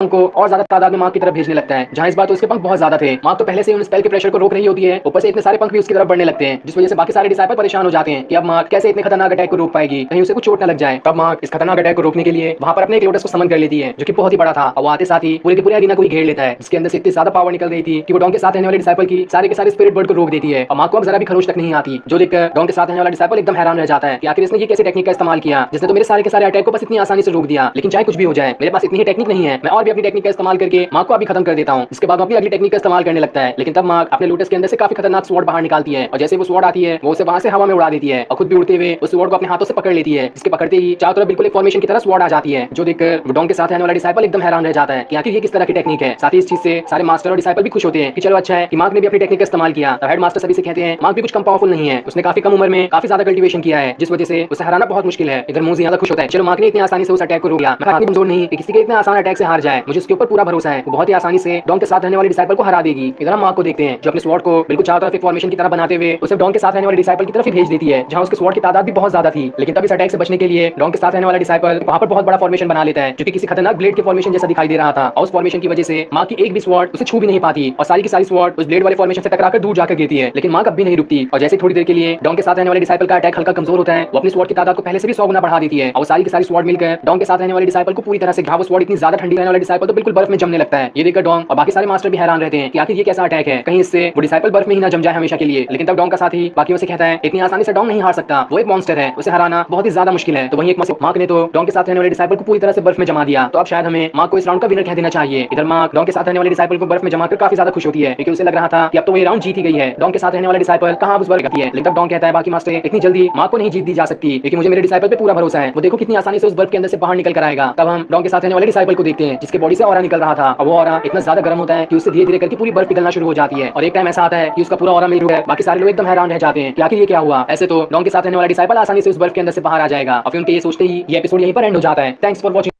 को और ज्यादा तादाद में मार्क की तरफ भेजने लगता है। जहां इस बार तो उसके पंख बहुत ज्यादा थे। मार्क तो पहले से ही उन स्पेल के प्रेशर को रोक रही होती है, ऊपर से इतने सारे पंख भी उसकी तरफ बढ़ने लगते हैं, जिस वजह से बाकी सारे डिसाइपल परेशान हो जाते हैं कि अब मार्क कैसे इतने खतरनाक अटैक को रोक पाएगी, कहीं उसे कुछ चोट न लग जाए। तब मार्क इस खतरनाक अटैक को रोकने के लिए वहां पर अपने एक लोटस को समन कर लेती है, जो कि बहुत ही बड़ा था, और वो आते साथ ही पूरे के पूरे एरिना को ही घेर लेता है, जिसके अंदर से इतनी ज्यादा पावर निकल रही थी कि वो डॉन के साथ रहने वाले डिसाइपल की सारे के सारे स्पिरिट बर्ड को रोक देती है। और मार्क को अब जरा भी खरोच तक नहीं आती, जो देखकर डॉन के साथ रहने वाला डिसाइपल एकदम हैरान रह जाता है कि आखिर इसने ये कैसे टेक्निक का इस्तेमाल किया, जिसने तो मेरे सारे के सारे अटैक को बस इतनी आसानी से रोक दिया। लेकिन चाहे कुछ भी हो जाए, मेरे पास इतनी ही टेक्निक नहीं है, मैं और भी अपनी टेक्निक का इस्तेमाल करके मार्क को अभी खत्म कर देता हूँ। इसके बाद अपनी अगली टेक्निक का इस्तेमाल करने लगता है। लेकिन तब मार्क अपने लोटस के अंदर से काफी खतरनाक स्वॉर्ड बाहर निकालती है, और जैसे वो स्वॉर्ड आती है वो उसे वहां से हवा में उड़ा देती है, और खुद भी उड़ते हुए उस स्वॉर्ड को अपने हाथों से पकड़ लेती है, जिसके पकड़ते ही चारों तरफ बिल्कुल एक फॉर्मेशन की तरह स्वॉर्ड आ जाती है, जो देखकर डॉन के साथ रहने वाला डिसाइपल एकदम हैरान रह जाता है कि आखिर ये किस तरह की टेक्निक है। साथ ही इस चीज से सारे मास्टर और डिसाइपल भी खुश होते हैं कि चलो अच्छा है कि मार्क ने भी अपनी टेक्निक का इस्तेमाल किया। तब हेड मास्टर सभी से कहते हैं मार्क भी कुछ कम पावरफुल नहीं है, उसने काफी कम उम्र में काफी ज्यादा कल्टीवेशन किया है, जिस वजह से उसे हराना बहुत मुश्किल है। इधर मुंह ज्यादा खुश होता है, चलो मार्क ने इतनी आसानी से उस अटैक को रोक दिया, मैं कमजोर नहीं कि किसी के इतना आसान अटैक से हार जाए, मुझे उसके ऊपर पूरा भरोसा है, वो बहुत ही आसानी से डॉन के साथ रहने वाले डिसाइपल को हरा देगी। इधर हम मार्क को देखते हैं जो अपने स्वॉर्ड को बिल्कुल चारों तरफ एक फॉर्मेशन की तरह बनाते हुए उसे डॉन के साथ रहने वाले डिसाइपल की तरफ ही भेज देती है, जहां उसके स्वॉर्ड की तादाद भी बहुत ज्यादा थी। लेकिन तब इस अटैक से बचने के लिए डॉन के साथ रहने वाला डिसाइपल वहां पर बहुत बड़ा फॉर्मेशन बना लेता है, जो कि किसी खतरनाक ब्लेड के फॉर्मेशन जैसा दिखाई दे रहा था, और उस फॉर्मेशन की वजह से मार्क की एक भी स्वॉर्ड उसे छू भी नहीं पाती, और सारी की सारी स्वॉर्ड उस ब्लेड वाले फॉर्मेशन से टकराकर दूर जाकर गिरती है। लेकिन मार्क अब भी नहीं रुकती, और जैसे थोड़ी देर के लिए डॉन के साथ रहने वाले डिसाइपल का अटैक हल्का कमजोर होता है, वो अपनी स्वॉर्ड की तादाद को पहले से भी 100 गुना बढ़ा देती है, और सारी की सारी स्वॉर्ड मिलकर डॉन के साथ रहने वाले डिसाइपल को पूरी तरह से घा। वो स्वॉर्ड इतनी ज्यादा ठंडी रहने वाले डिसाइपल तो बिल्कुल बर्फ में जमने लगता है। ये देखकर डॉन और बाकी सारे मास्टर भी हैरान रहते हैं कि आखिर ये कैसा अटैक है, कहीं इससे वो डिसाइपल बर्फ में ही ना जम जाए हमेशा के लिए। लेकिन तब डॉन का साथी बाकियों से कहता है इतनी आसानी से डॉन नहीं हार सकता, वो एक मॉन्स्टर है, उसे हराना बहुत ही ज्यादा मुश्किल है। तो वहीं एक मार्क ने तो डॉन के साथ रहने वाले डिसाइपल को पूरी तरह से बर्फ में जमा दिया, तो अब शायद हमें मार्क को इस राउंड का विनर कह देना चाहिए। इधर मार्क डॉन के साथ रहने वाले डिसाइपल को बर्फ में जमाकर काफी ज्यादा खुश होती है, क्योंकि उसे लग रहा था कि अब तो ये राउंड जीत ही गई है, डॉन के साथ रहने वाले डिसाइपल कहां उस बर्फ है। लेकिन तब डॉन कहता है बाकी मास्टर इतनी जल्दी मार्क को नहीं जीत दी जा सकती, क्योंकि मुझे मेरे डिसाइपल पे पूरा भरोसा है, वो देखो कितनी आसानी से उस बर्फ के अंदर से बाहर निकल कर आएगा। तब हम डॉन के साथ रहने वाले डिसाइपल को देखते हैं, जिसके बॉडी से ऑरा निकल रहा था, और वो ऑरा इतना ज्यादा गर्म होता है कि उससे धीरे धीरे करके पूरी बर्फ पिघलना शुरू हो जाती है, और एक टाइम ऐसा आता है कि उसका पूरा ऑरा मिल रहा है। बाकी सारे लोग एकदम हैरान रह जाते हैं कि आखिर ये क्या हुआ। ऐसे तो डॉन के साथ रहने वाला डिसाइपल आसानी से उस बर्फ के अंदर से बाहर आ जाएगा, और फिर उनके ये सोचते ही ये एपिसोड यहीं पर एंड हो जाता है। Thanks for watching.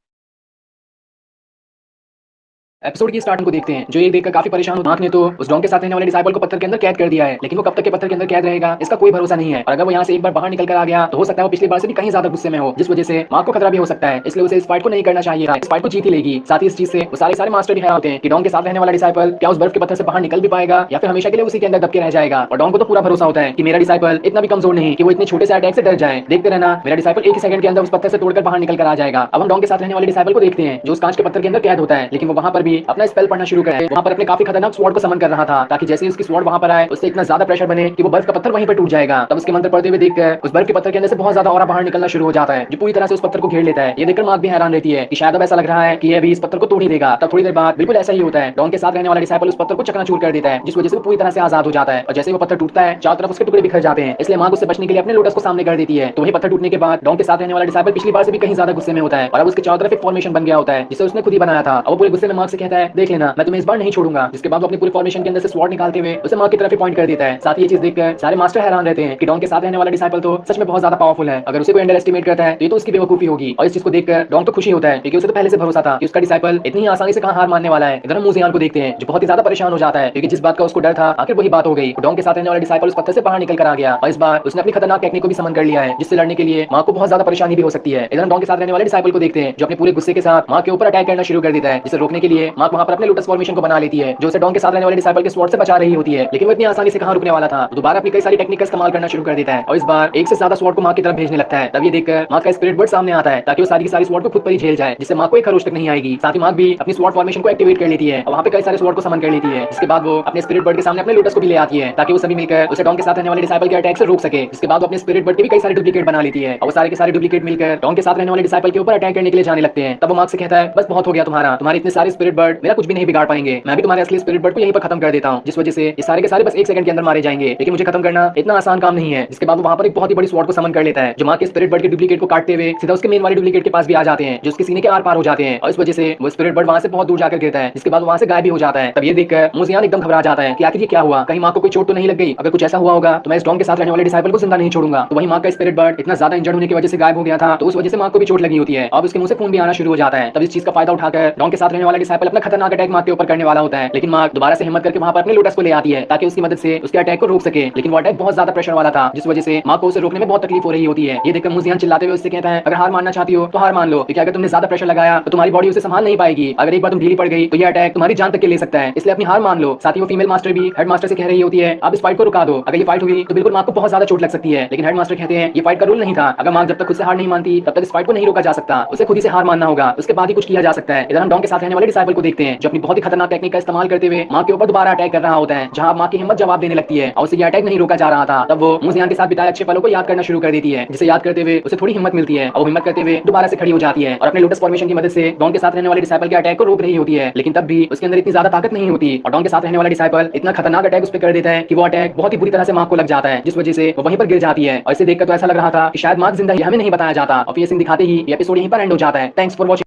एपिसोड की स्टार्टिंग को देखते हैं, जो ये देखकर काफी परेशान मार्क ने तो उस डॉन के साथ रहने वाले डिसाइपल को पत्थर के अंदर कैद कर दिया है, लेकिन वो कब तक के पत्थर के अंदर कैद रहेगा इसका कोई भरोसा नहीं है, और अगर वो यहाँ से एक बार बाहर निकल कर आ गया तो हो सकता है वो पिछली बार से भी कहीं ज्यादा गुस्से में हो, जिस वजह से मार्क को खतरा भी हो सकता है। इसलिए उसे इस फाइट को नहीं करना चाहिए था, इस फाइट को जीत ही लेगी। साथ ही इस चीज से वो सारे मास्टर भी हैरान होते हैं कि डॉन के साथ रहने वाला डिसाइपल क्या उस बर्फ के पत्थर से बाहर निकल भी पाएगा, या फिर हमेशा के लिए उसी के अंदर दबके रह जाएगा। और डॉन को तो पूरा भरोसा होता है कि मेरा डिसाइपल इतना भी कमजोर नहीं कि वो इतने छोटे से अटैक से डर जाए। देखते रहना, मेरा डिसाइपल एक ही सेकंड के अंदर उस पत्थर से तोड़कर बाहर निकल कर आ जाएगा। अब हम डॉन के साथ रहने वाले डिसाइपल को देखते हैं, जो उस कांच के पत्थर के अंदर कैद होता है, लेकिन वो वहां पर भी अपना स्पेल पढ़ना शुरू करे, वहां पर अपने काफी खतरनाक स्वॉर्ड को समन कर रहा था, ताकि जैसे ही उसकी स्वॉर्ड वहां पर आए उससे इतना ज्यादा प्रेशर बने कि वो बर्फ का पत्थर वहीं पर टूट जाएगा। तब उसके मंत्र पढ़ते हुए देखकर उस बर्फ के पत्थर के अंदर से बहुत ज्यादा ऑरा बाहर निकलना शुरू हो जाता है, जो पूरी तरह से उस पत्थर को घेर लेता है। ये देखकर मार्क भी हैरान रहती है कि शायद अब ऐसा लग रहा है कि ये अभी इस पत्थर को तोड़ ही देगा। तब थोड़ी देर बाद बिल्कुल ऐसा ही होता है, डॉन के साथ रहने वाला डिसाइपल उस पत्थर को चकनाचूर कर देता है, जिस वजह से वो पूरी तरह से आजाद हो जाता है, और जैसे वो पत्थर टूटता है चारों तरफ उसके टुकड़े बिखर जाते हैं। इसलिए मार्क उससे बचने के लिए अपने लोटस को सामने कर देती है। तो वही पत्थर टूटने के बाद डॉन के साथ रहने वाला डिसाइपल पिछली बार से भी कहीं ज्यादा गुस्से में होता है, और अब उसके चारों तरफ एक फॉर्मेशन बन गया होता है जिसे उसने खुद ही बनाया था। और वो पूरे गुस्से में मार्क से कहता है देख लेना मैं तुम्हें इस बार नहीं छोड़ूंगा। जिसके बाद वो अपनी पूरी फॉर्मेशन के अंदर से स्वॉर्ड निकालते हुए उसे मार्क की तरफ पॉइंट कर देता है। साथ ही ये चीज देखकर सारे मास्टर हैरान रहते हैं कि डॉन के साथ रहने वाला डिसाइपल तो सच में बहुत ज्यादा पावरफुल है, अगर उसे कोई अंडर एस्टिमेट करता है तो ये तो उसकी बेवकूफी होगी। और इस चीज को देखकर डॉन तो खुशी होता है, क्योंकि उसे तो पहले से भरोसा था कि उसका डिसाइपल इतनी आसानी से कहां हार मानने वाला है। इधर हम मुजियान को देखते हैं, जो बहुत ही ज्यादा परेशान हो जाता है, क्योंकि जिस बात का उसको डर था आखिर वही बात हो गई। डॉन के साथ रहने वाला डिसाइपल उस पत्थर से बाहर निकल कर आ गया, और इस बार उसने अपनी खतरनाक टेक्निक को भी समन कर लिया है, जिससे लड़ने के लिए मार्क को बहुत ज्यादा परेशानी भी हो सकती है। इधर हम डॉन के साथ रहने वाले डिसाइपल को देखते हैं, जो अपने पूरे गुस्से के साथ मार्क के ऊपर अटैक करना शुरू कर देता है, जिसे रोकने के लिए मार्क वहां पर अपने लोटस फॉर्मेशन को बना लेती है, जो उसे डॉन के साथ रहने वाले डिसाइपल के स्वॉर्ड से बचा रही होती है। लेकिन वो इतनी आसानी से कहां रुकने वाला था, दोबारा अपनी कई सारी टेक्निक का इस्तेमाल करना शुरू कर देता है, और इस बार एक से ज्यादा स्वॉर्ड को मार्क की तरफ भेजने लगता है। तब ये देखकर मार्क का स्पिरिट बर्ड सामने आता है, ताकि वो सारी की सारी स्वॉर्ड को खुद पर ही झेल जाए, जिससे मार्क को एक खरोच तक नहीं आएगी। साथ ही मार्क भी अपनी स्वॉर्ड फॉर्मेशन को एक्टिवेट कर लेती है, और वहां पे कई सारे स्वॉर्ड को समन कर लेती है। इसके बाद वो अपने स्पिरिट बर्ड के सामने अपने लोटस को भी ले आती है, ताकि वो सभी मिलकर उसे डॉन के साथ रहने वाले डिसाइपल के अटैक से रोक सके। इसके बाद वो अपने स्पिरिट बर्ड के भी कई सारे डुप्लीकेट बना लेती है, और वो सारे के सारे डुप्लीकेट मिलकर डॉन के साथ रहने वाले डिसाइपल के ऊपर अटैक करने के लिए जाने लगते हैं। तब वो मार्क से कहता है बस बहुत हो गया तुम्हारे इतने सारे स्पिरिट बर्ड मेरा कुछ भी नहीं बिगाड़ पाएंगे, मैं भी तुम्हारे असली स्पिरिट बर्ड को यहीं पर खत्म कर देता हूं, जिस वजह से ये सारे के सारे बस एक सेकंड के अंदर मारे जाएंगे। लेकिन मुझे खत्म करना इतना आसान काम नहीं है। इसके बाद वो वहां पर एक बहुत ही बड़ी स्वॉर्ड को समन कर लेता है, जो मार्क के स्पिरिट बर्ड के डुप्लीकेट को काटते हुए सीधा उसके मेन वाले डुप्लीकेट के पास भी आ जाते हैं, जो उसके सीने के आर पार हो जाते हैं, और इस वजह से वो स्पिरिट बर्ड वहां से बहुत दूर जाकर गिरता है, जिसके बाद वहां से गायब भी हो जाता है। तब ये देखकर मुजियान एकदम घबरा जाता है कि आखिर ये क्या हुआ, कहीं मार्क को कोई चोट तो नहीं लग गई। अगर कुछ ऐसा हुआ होगा तो मैं इस डॉन के साथ रहने वाले डिसाइपल को जिंदा नहीं छोड़ूंगा। तो वही मार्क का स्पिरिट बर्ड इतना ज्यादा इंजर्ड होने की वजह से गायब हो गया था, तो उस वजह से मार्क को भी चोट लगी होती है, अब उसके मुंह से खून भी आना शुरू हो जाता है। तब इस चीज का फायदा उठाकर डॉन के साथ रहने वाला डिसाइपल डिसाइपल अपना खतरनाक अटैक मार्क के ऊपर करने वाला होता है, लेकिन मार्क दोबारा से हिम्मत करके वहां पर अपने लोटस को ले आती है ताकि उसकी मदद से उसके अटैक को रोक सके। लेकिन वो अटैक बहुत ज्यादा प्रेशर वाला था, जिस वजह से मार्क को उसे रोकने में बहुत तकलीफ हो रही होती है। ये देखकर मुजियान चिल्लाते हुए उससे कहता है, अगर हार मानना चाहती हो तो हार मान लो, क्योंकि अगर तुमने ज्यादा प्रेशर लगाया तो तुम्हारी बॉडी उसे संभाल नहीं पाएगी। अगर एक बार तुम ढीली पड़ गई तो ये अटैक तुम्हारी जान तक के ले सकता है, इसलिए अपनी हार मान लो। साथ ही वो फीमेल मास्टर भी हेड मास्टर से कह रही होती है, आप इस फाइट को रुका दो, अगर ये फाइट हुई तो बिल्कुल मार्क को बहुत ज्यादा चोट लग सकती है। लेकिन हेड मास्टर कहते हैं ये फाइट का रूल नहीं था, अगर मार्क जब तक खुद से हार नहीं मानती तब तक इस फाइट को नहीं रोका जा सकता, उसे खुद ही से हार मानना होगा, उसके बाद ही कुछ किया जा सकता है। इधर हम डॉन के साथ रहने वाले डिसाइपल को देखते हैं जो अपनी बहुत ही खतरनाक टेक्निक का इस्तेमाल करते हुए मार्क के ऊपर दोबारा अटैक कर रहा होता है, जहां मार्क की हिम्मत जवाब देने लगती है और उसे ये अटैक नहीं रोका जा रहा था। तब वो मुजियान के साथ बिताए अच्छे पलों को याद करना शुरू कर देती है, जिसे याद करते हुए उसे थोड़ी हिम्मत मिलती है और वो हिम्मत करते हुए दोबारा से खड़ी हो जाती है और अपने लोटस फॉर्मेशन की मदद से डॉन के साथ रहने वाले डिसाइपल के अटैक को रोक रही होती है। लेकिन तब भी उसके अंदर इतनी ज्यादा ताकत नहीं होती और डॉन के साथ रहने वाला डिसाइपल इतना खतरनाक अटैक उस पर कर देता है कि वो अटैक बहुत ही बुरी तरह से मार्क को लग जाता है, जिस वजह से वो वहीं पर गिर जाती है। और इसे देखकर तो ऐसा लग रहा था कि शायद मार्क जिंदा है, हमें नहीं बताया जाता और ये सीन दिखाते ही ये एपिसोड यहीं पर एंड हो जाता है। Thanks for watching.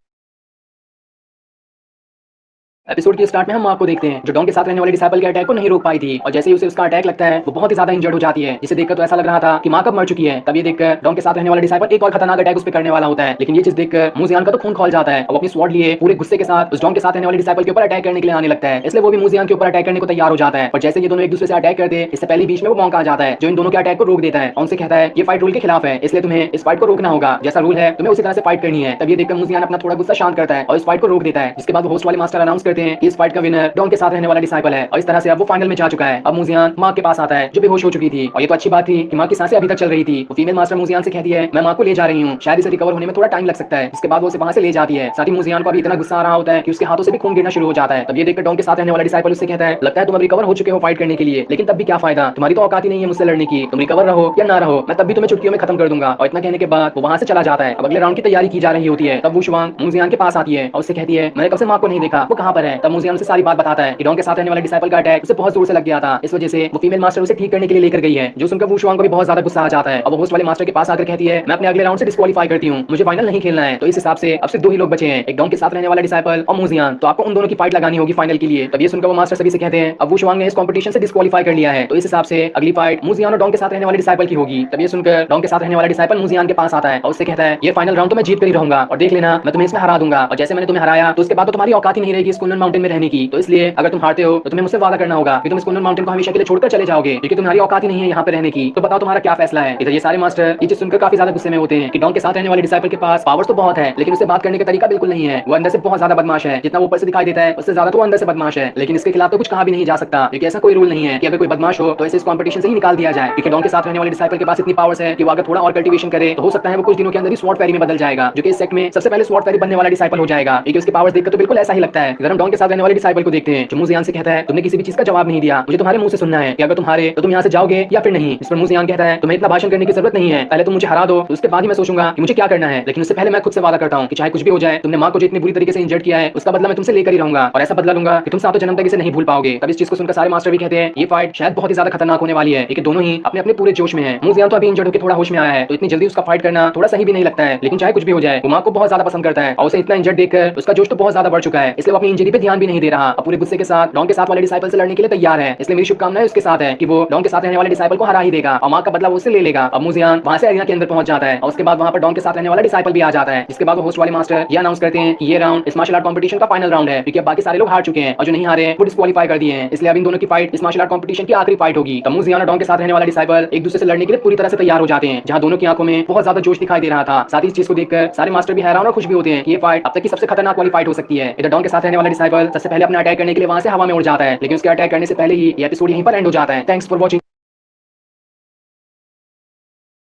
एपिसोड के स्टार्ट में हम मार्क को देखते हैं जो डॉन के साथ रहने वाले डिसाइपल के अटैक को नहीं रोक पाई थी और जैसे ही उसे उसका अटैक लगता है वो बहुत ही ज्यादा इंजर्ड हो जाती है, जिसे देखकर तो ऐसा लग रहा था कि मार्क अब मर चुकी है। तब ये देखकर डॉन के साथ रहने वाला डिसाइपल एक और खतरनाक अटैक उस पर करने वाला होता है, लेकिन ये चीज देखकर मुजियान का तो खून खौल जाता है और अपनी स्वॉर्ड लिए पूरे गुस्से के साथ उस डॉन के साथ रहने वाले डिसाइपल के ऊपर अटैक करने के लिए आने लगता है। इसलिए वो भी मुजियान के ऊपर अटैक करने को तैयार हो जाता है और जैसे ये दोनों एक दूसरे से अटैक करते हैं इससे पहले बीच में वो मौका आ जाता है जो इन दोनों के अटैक को रोक देता है और उनसे कहता है ये फाइट रूल के खिलाफ है, इसलिए तुम्हें इस फाइट को रोकना होगा, जैसा रूल है तुम्हें उसी तरह से फाइट करनी है। तब ये देखकर मुजियान अपना थोड़ा गुस्सा शांत करता है और इस फाइट को रोक देता है, जिसके बाद वो होस्ट वाले मास्टर अनाउंस करते हैं कि इस फाइट का विनर डॉन साथ रहने वाला डिसाइपल है और इस तरह से अब वो फाइनल में जा चुका है। अब मुजियान मार्क के पास आता है जो बेहोश हो चुकी थी और ये तो अच्छी बात थी कि मार्क की सांसें अभी तक चल रही थी। वो फीमेल मास्टर मुजियान से कहती है मैं मार्क को ले जा रही हूँ, शायद इसे रिकवर होने में थोड़ा टाइम लग सकता है। इसके बाद वो उसे वहां से ले जाती है। साथ ही मुजियान को अभी इतना गुस्सा आ रहा होता है कि उसके हाथों से भी खून गिरना शुरू हो जाता है। तब ये देखकर डॉन के साथ रहने वाला डिसाइपल उससे कहता है लगता है तुम अब रिकवर हो चुके हो फाइट करने के लिए, लेकिन तब भी क्या फायदा, तुम्हारी तो औकात ही नहीं है मुझसे लड़ने की, तुम रिकवर रहो या ना रहो मैं तब भी तुम्हें चुटकियों में खत्म कर दूंगा। और इतना कहने के बाद वो वहां से चला जाता है। अब अगले राउंड की तैयारी की जा रही होती है। तब वो शुवांग मुजियान के पास आती है और उससे कहती है मैंने कब से मार्क को नहीं देखा, वो कहां पर है। तब मुजियान से सारी बात बताता है कि डॉन के साथ रहने वाले डिसाइपल का अटैक उसे बहुत जोर से लग गया था, इस वजह से वो फीमेल मास्टर उसे ठीक करने के लिए लेकर गई है। जो सुनकर वो शुवांग को भी बहुत ज्यादा गुस्सा आ जाता है और वो होस्ट वाले मास्टर के पास आकर कहती है मैं अपने अगले राउंड से डिस्क्वालीफाई करती हूँ, मुझे फाइनल नहीं खेलना है। तो इस हिसाब से अब सिर्फ दो ही लोग बचे हैं, एक डॉन के साथ रहने वाला डिसाइपल और मुजियान, तो आपको उन दोनों की फाइट लगानी होगी फाइनल के लिए। तब ये सुनकर वो मास्टर सभी से कहते हैं अब वो शुवांग ने इस कंपटीशन से डिस्क्वालीफाई कर लिया है, तो इस हिसाब से अगली फाइट मुजियान और डॉन के साथ रहने वाले डिसाइपल की होगी। तब ये सुनकर डॉन के साथ रहने वाला डिसाइपल मुजियान के पास आता है और उससे कहता है ये फाइनल राउंड तो मैं जीत कर ही रहूंगा और देख लेना मैं तुम्हें इसमें हरा दूंगा, और जैसे मैंने तुम्हें हराया तो उसके बाद तो तुम्हारी औकात ही नहीं रहेगी इस कुनलुन माउंटेन में रहने की, तो इसलिए अगर तुम हारते हो तो तुम्हें मुझसे वादा करना होगा कि तुम इस कुनलुन माउंटेन को हमेशा के लिए छोड़कर चले जाओगे, क्योंकि तुम्हारी औकात ही नहीं है यहाँ पे रहने की। तो बताओ तुम्हारा क्या फैसला है। इधर ये सारे मास्टर ये चीज सुनकर काफी ज्यादा गुस्से में होते हैं कि डॉन के साथ रहने वाले डिसाइपल के पास पावर्स तो बहुत है लेकिन उससे बात करने का तरीका बिल्कुल नहीं है, वो अंदर से बहुत ज्यादा बदमाश है, जितना ऊपर से दिखाई देता है उससे ज्यादा तो अंदर से बदमाश है। लेकिन इसके खिलाफ तो कुछ कहा भी नहीं जा सकता क्योंकि ऐसा कोई रूल नहीं है कि अगर कोई बदमाश हो तो इसे इस कंपटीशन से ही निकाल दिया जाए, क्योंकि डॉन के साथ रहने वाले डिसाइपल के पास इतनी पावर्स है कि वो अगर थोड़ा और कल्टीवेशन करे तो हो सकता है वो कुछ दिनों के अंदर ही स्वॉर्ड फेरी में बदल जाएगा, जो कि इस सेट में सबसे पहले स्वॉर्ड फेरी बनने वाला डिसाइपल हो जाएगा, क्योंकि उसकी पावर्स देखकर तो बिल्कुल ऐसा ही लगता है। इधर हम डॉन के साथ रहने वाले डिसाइपल को देखते हैं जो मुजियान से कहता है तुमने किसी भी चीज का जवाब नहीं दिया, मुझे तुम्हारे मुंह से सुनना है कि अगर तुम हारे तो तुम यहाँ से जाओगे या फिर नहीं। इस पर मुजियान कहता है तुम्हें इतना भाषण करने की जरूरत नहीं है, पहले तुम मुझे हरा दो तो उसके बाद ही मैं सोचूंगा कि मुझे क्या करना है, लेकिन उससे पहले मैं खुद से वादा करता हूँ कि चाहे कुछ भी हो जाए तुमने माँ को जितनी बुरी तरीके से इंजर्ड किया है उसका बदला मैं तुमसे लेकर ही रहूंगा और ऐसा बदला लूंगा कि तुम सातों जन्म तक इसे नहीं भूल पाओगे। तब इस चीज को सुनकर सारे मास्टर भी कहते हैं ये फाइट शायद बहुत ही ज्यादा खतरनाक होने वाली है, क्योंकि दोनों ही अपने अपने पूरे जोश में है। मुजियान तो अभी इंजर्ड होकर थोड़ा होश में आया है तो इतनी जल्दी उसका फाइट करना थोड़ा सही भी नहीं लगता है, लेकिन चाहे कुछ भी हो जाए वो माँ को बहुत ज्यादा पसंद करता है और उसे इतना इंजर्ड देखकर उसका जोश तो बहुत ज्यादा बढ़ चुका है, इसलिए वो अपनी इंजरी पे ध्यान भी नहीं दे रहा और पूरे गुस्से के साथ डॉन के साथ वाले डिसाइपल से लड़ने के लिए तैयार है। इसलिए मेरी शुभकामनाएं उसके साथ है कि वो डॉन के साथ रहने वाले डिसाइपल को हरा ही देगा और माँ का बदला वो उससे ले लेगा। अब मुजियान वहां से एरिना के अंदर पहुंच जाता है और उसके बाद वहां पर डॉन के साथ रहने वाला डिसाइपल भी आ जाता है, जिसके बाद वो होस्ट वाले मास्टर ये अनाउंस करते हैं कि ये राउंड इस मार्शल आर्ट कंपटीशन का फाइनल राउंड है, क्योंकि अब बाकी सारे लोग हार चुके हैं और जो नहीं हारे वो डिस्क्वालीफाई कर दिए हैं, इसलिए अब इन दोनों की फाइट इस मार्शल आर्ट कंपटीशन की आखिरी फाइट होगी। तब मुजियान और डॉन के साथ रहने वाला डिसाइपल एक दूसरे से लड़ने के लिए पूरी तरह से तैयार हो जाते हैं, जहां दोनों की आंखों में बहुत ज्यादा जोश दिखाई दे रहा था। साथ ही इस चीज को देखकर सारे मास्टर भी हैरान और खुश भी होते हैं कि ये फाइट अब तक की सबसे खतरनाक वाली फाइट हो सकती है। इधर डॉन के साथ रहने वाला डिसाइपल सबसे पहले अपना अटैक करने के लिए वहां से हवा में उड़ जाता है, लेकिन उसके अटैक करने से पहले ही ये एपिसोड यहीं पर एंड हो जाता है। Thanks for watching.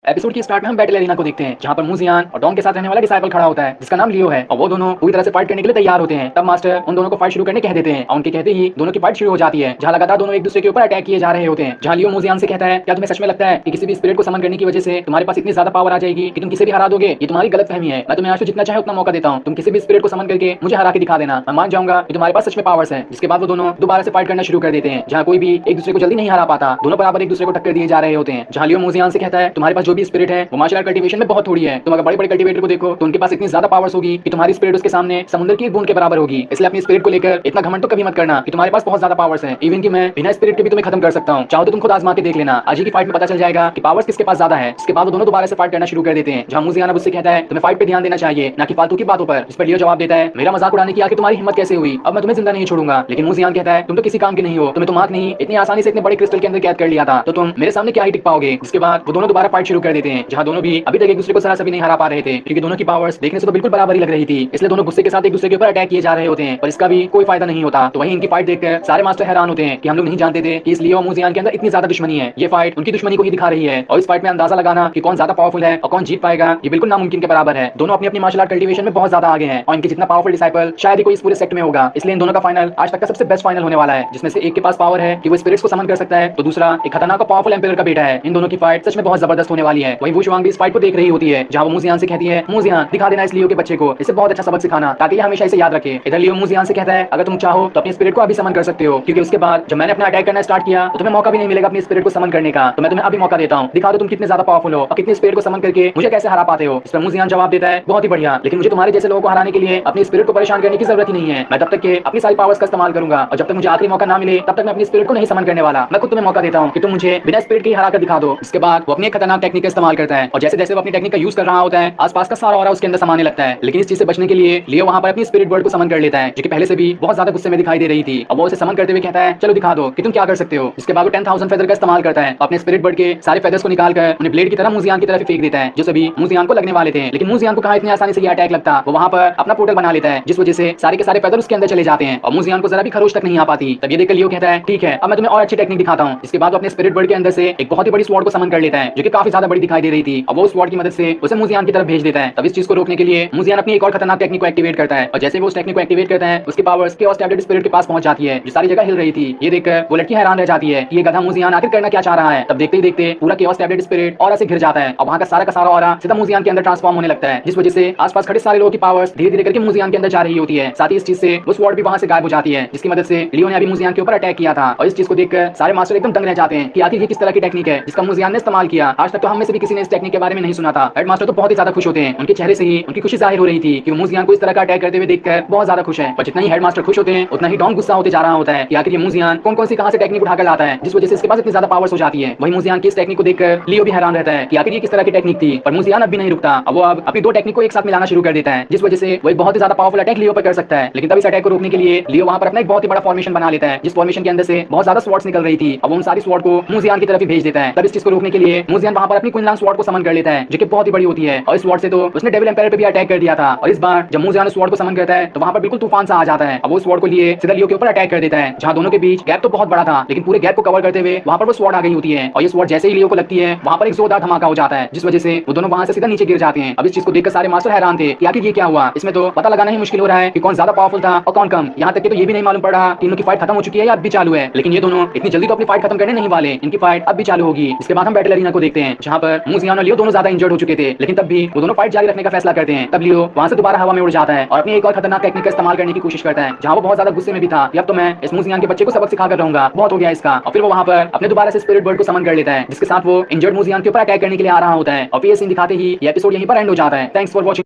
एपिसोड की स्टार्ट में हम बैटल एरिना को देखते हैं जहां पर मुजियान और डॉन के साथ रहने वाला डिसाइपल खड़ा होता है जिसका नाम लियो है और वो दोनों पूरी तरह से फाइट करने के लिए तैयार होते हैं। तब मास्टर उन दोनों को फाइट शुरू करने कह देते हैं और उनके कहते ही दोनों की फाइट शुरू हो जाती है, जहां लगातार दोनों एक दूसरे के ऊपर अटैक किए जा रहे होते हैं। जहां लियो मुजियान से कहता है क्या तुम्हें सच में लगता है कि किसी भी स्पिरिट को समन करने की वजह से तुम्हारे पास इतनी ज्यादा पावर आ जाएगी कि तुम किसी भी हरा दोगे? ये तुम्हारी गलतफहमी है, मैं तुम्हें आज जितना चाहे उतना मौका देता हूँ, तुम किसी भी स्पिरिट को समन करके मुझे हरा के दिखा देना, मैं मान जाऊंगा कि तुम्हारे पास सच में पावर्स है। जिसके बाद वो दोनों दोबारा से फाइट करना शुरू कर देते हैं, जहां कोई भी एक दूसरे को जल्दी नहीं हरा पाता, दोनों बराबर एक दूसरे को टक्कर दिए जा रहे होते हैं। जहां लियो मुजियान से कहता है तुम्हारे पास जो भी की स्पिरिट है वो मार्शल आर्ट कल्टीवेशन में बहुत थोड़ी है। तुम अगर बड़े बड़े कल्टीवेटर को देखो तो उनके पास इतनी ज्यादा पावर्स होगी कि तुम्हारी स्पिरिट उसके सामने समुद्र की एक बूंद के बराबर होगी। इसलिए अपनी स्पिरिट को लेकर इतना घमंड तो कभी मत करना कि तुम्हारे पास बहुत ज्यादा पावर्स है। इवन कि मैं बिना स्पिरिट के भी तुम्हें खत्म कर सकता हूँ। चाहो तो तुम खुद आजमा के देख लेना, आज ही की फाइट में पता चल जाएगा कि पावर्स किसके पास ज्यादा है। इसके बाद वो दोनों दोबारा से फाइट करना शुरू कर देते हैं, जहां मुझे उससे कहता है तुम्हें फाइट पे ध्यान देना चाहिए, ना कि फालतू की बातों पर। इस पर लियो जवाब देता है मेरा मजाक उड़ाने की आखिर तुम्हारी हिम्मत कैसे हुई, अब मैं तुम्हें जिंदा नहीं छोड़ूंगा। लेकिन मुझियान कहता है तुम तो किसी काम के नहीं हो, तुम्हें तो आंख नहीं इतनी आसानी से इतने बड़े क्रिस्टल के अंदर कैद कर लिया था तो तुम मेरे सामने क्या ही टिक पाओगे। इसके बाद वो दोनों दोबारा फाइट शुरू कर देते हैं, जहां दोनों भी अभी तक एक दूसरे को सरासर भी नहीं हरा पा रहे थे, क्योंकि दोनों की पावर्स देखने से तो बिल्कुल बराबर ही लग रही थी। इसलिए दोनों गुस्से के साथ एक दूसरे के ऊपर अटैक किए जा रहे होते हैं, पर इसका भी कोई फायदा नहीं होता। तो वहीं इनकी फाइट देखकर सारे मास्टर हैरान होते हैं कि हम लोग नहीं जानते थे कि इस लियो और मुझियान के अंदर इतनी ज्यादा दुश्मनी है। ये फाइट उनकी दुश्मनी को ही दिखा रही है, और इस फाइट में अंदाजा लगाना कि कौन ज्यादा पावरफुल है और कौन जीत पाएगा ये बिल्कुल नामुमकिन के बराबर है। दोनों अपनी अपनी मार्शल आर्ट कल्टीवेशन में बहुत ज्यादा आगे हैं, और इनके जितना पावरफुल डिसाइपल शायद ही कोई इस पूरे सेक्ट में होगा। इसलिए इन दोनों का फाइनल आज तक का सबसे बेस्ट फाइनल होने वाला है, जिसमें से एक के पास पावर है कि वो स्पिरिट्स को समन कर सकता है, तो दूसरा एक खतरनाक और पावरफुल एम्पायर का बेटा है। इन दोनों की फाइट सच में बहुत जबरदस्त होने वाली है। वहीं वो शुआंग भी इस फाइट को देख रही होती है, जहां वो मुझियान से कहती है मुझियान दिखा देना इस लियो के बच्चे को, इसे बहुत अच्छा सबक सिखाना ताकि ये हमेशा इसे याद रखे। इधर लियो मुझियान से कहता है अगर तुम चाहो तो अपनी स्पिरिट को अभी समन कर सकते हो, क्योंकि उसके बाद जब मैंने अपना अटैक करना स्टार्ट किया तो तुम्हें मौका भी नहीं मिलेगा अपनी स्पिरिट को समन करने का, तो मैं तुम्हें अभी मौका देता हूं, दिखा दो तुम कितने ज्यादा पावरफुल हो और कितनी स्पिरिट को समन करके मुझे कैसे हरा पाते हो। इस पर मुझियान जवाब देता है बहुत ही बढ़िया, लेकिन मुझे तुम्हारे जैसे लोगों को हराने के लिए अपनी स्पिरिट को परेशान करने की जरूरत ही नहीं है। मैं तब तक के अपनी सारी पावर्स का इस्तेमाल करूंगा, और जब तक मुझे आखिरी मौका ना मिले तब तक मैं अपनी स्पिरिट को नहीं समन करने वाला। मैं खुद तुम्हें मौका देता हूँ कि तुम मुझे बिना स्पिरिट के ही हरा कर दिखा दो। इसके बाद वो अपनी एक खतरनाक टेक्निक का इस्तेमाल करता है, और जैसे जैसे वो अपनी टेक्निक का यूज कर रहा होता है आसपास का सारा ऑरा उसके अंदर समाने लगता है। लेकिन इस चीज से बचने के लिए लियो वहां पर अपनी स्पिरिट वर्ड को समन कर लेता है, जो कि पहले से भी बहुत ज्यादा गुस्से में दिखाई दे रही थी। अब वो उसे समन करते हुए कहता है चलो दिखा दो कि तुम क्या कर सकते हो। इसके बाद वो 10,000 फेदर का इस्तेमाल करता है, अपने स्पिरिट बर्ड के सारे फेदर्स को निकालकर उन्हें ब्लेड की तरह मुझियान की तरफ फेंक देता है, जो सभी मुझियान को लगने वाले थे। लेकिन मुझियान को कहां इतनी आसानी से ये अटैक लगता, वो वहां पर अपना पोर्टल बना लेता है, जिस वजह से सारे के सारे फेदर उसके अंदर चले जाते हैं और मुझियान को जरा भी खरोच तक नहीं आ पाती। तब ये देखकर लियो कहता है ठीक है अब मैं तुम्हें और अच्छी टेक्निक दिखाता हूं। इसके बाद वो अपने स्पिरिट बर्ड के अंदर से एक बहुत ही बड़ी स्वॉर्ड को समन कर लेता है, जो कि काफी ज्यादा बड़ी दिखाई दे रही थी, और वो स्वॉर्ड की मदद से उसे मुझियान की तरफ भेज देता है। तब इस चीज को रोकने के लिए मुझियान अपनी एक और खतरनाक टेक्निक को एक्टिवेट करता है, और जैसे वो उस टेक्निक को एक्टिवेट करता है उसकी पावर्स के टैबलेट स्पिरिट के पास पहुंच जाती है, जो सारी जगह हिल रही थी। ये देखकर वो लड़की हैरान रह जाती है कि ये गधा मुझियान आखिर करना क्या चाह रहा है। तब देखते ही देखते पूरा केओस टैबलेट स्पिरिट ऑरा से घिर जाता है, और वहां का सारा ऑरा सीधा मुझियान के अंदर ट्रांसफॉर्म होने लगता है, जिस वजह से आसपास खड़े सारे लोगों की पावर्स धीरे धीरे करके मुझियान के अंदर जा रही होती है। साथ ही इस चीज से वो स्वॉर्ड भी वहां से गायब हो जाती है, जिसकी मदद से लियो ने अभी मुझियान के ऊपर अटैक किया था। और इस चीज को देखकर सारे मास्टर एकदम दंग रह जाते हैं कि आखिर ये किस तरह की टेक्निक है जिसका मुझियान ने इस्तेमाल किया। आज तक तो हम में से भी किसी ने इस टेक्निक के बारे में नहीं सुना था। हेड मास्टर तो बहुत ही ज्यादा खुश होते हैं, उनके चेहरे से ही उनकी खुशी जाहिर हो रही थी कि मुझियान को इस तरह का अटैक करते हुए देखकर बहुत ज्यादा खुश है। पर जितना ही हेड मास्टर खुश होते हैं उतना ही डॉन गुस्सा होते जा रहा होता है कि आखिर ये मुझियान कौन कौन सी कहां से टेक्निक उठाकर लाता है, जिस वजह से इसके पास इतनी ज्यादा पावर्स हो जाती है। वही मुझियान की इस टेक्निक को देखकर लियो भी हैरान रहता है कि आखिर ये किस तरह की टेक्निक थी। पर मुझियान अब भी नहीं रुकता, अब वो अब अपनी दो टेक्निक को एक साथ मिलाना शुरू कर देता है, जिस वजह से वो एक बहुत ही ज्यादा पावरफुल अटैक लियो पर कर सकता है। लेकिन तब इस अटैक को रोकने के लिए लियो वहां पर अपना एक बहुत ही बड़ा फॉर्मेशन बना लेता है, जिस फॉर्मेशन के अंदर से बहुत ज्यादा स्वॉर्ड्स निकल रही थी। अब उन सारी स्वॉर्ड को मुझियान की तरफ ही भेज देता है। तब इस चीज को रोकने के लिए मुझियान वहां पर अपनी क्विनलांग स्वॉर्ड को समन कर लेता है, जो कि बहुत ही बड़ी होती है, और इस स्वॉर्ड से तो उसने डेविल एम्पायर पे भी अटैक कर दिया था। और इस बार जब मुझियान स्वॉर्ड को समन करता है तो वहां पर बिल्कुल तूफान सा आ जाता है। अब वो स्वॉर्ड को लिए सीधा लियो के ऊपर अटैक कर देता है, जहां दोनों के बीच गैप तो बहुत बड़ा था, लेकिन पूरे गैप को कवर करते हुए वहां पर वो स्वॉर्ड आ गई होती है। और ये स्वॉर्ड जैसे ही लियो को लगती है वहां पर एक जोरदार धमाका हो जाता है, जिस वजह से वो दोनों वहां से सीधा नीचे गिर जाते हैं। अब इस चीज को देखकर सारे मास्टर हैरान थे कि आखिर ये क्या हुआ। इसमें तो पता लगाना ही मुश्किल हो रहा है कि कौन ज्यादा पावरफुल था और कौन कम। यहाँ तक कि तो ये भी नहीं मालूम पड़ रहा कि इनकी फाइट खत्म हो चुकी है या अब भी चालू है। लेकिन ये दोनों इतनी जल्दी तो अपनी फाइट खत्म करने नहीं वाले, इनकी फाइट अब भी चालू होगी। इसके बाद हम बैटल एरिना को देखते हैं, जहाँ पर मुझियान और लियो दोनों ज्यादा इंजर्ड हो चुके थे, लेकिन तब भी वो दोनों फाइट जारी रखने का फैसला करते हैं। तब लियो वहां से दोबारा हवा में उड़ जाता है और अपनी एक और खतरनाक टेक्निक का इस्तेमाल करने की कोशिश करता है, जहाँ वो बहुत ज्यादा गुस्से में भी था कि अब तो मैं इस मुझियान के बच्चे को सबक सिखाकर रहूंगा, बहुत हो गया इसका। और फिर वो वहां पर अपने दोबारा से स्पिरिट बर्ड को समन कर लेता है, जिसके साथ वो इंजर्ड मुझियान के ऊपर अटैक करने के लिए आ रहा होता है। और फिर ये सीन दिखाते ही ये एपिसोड यहीं पर एंड हो जाता है। Thanks for watching.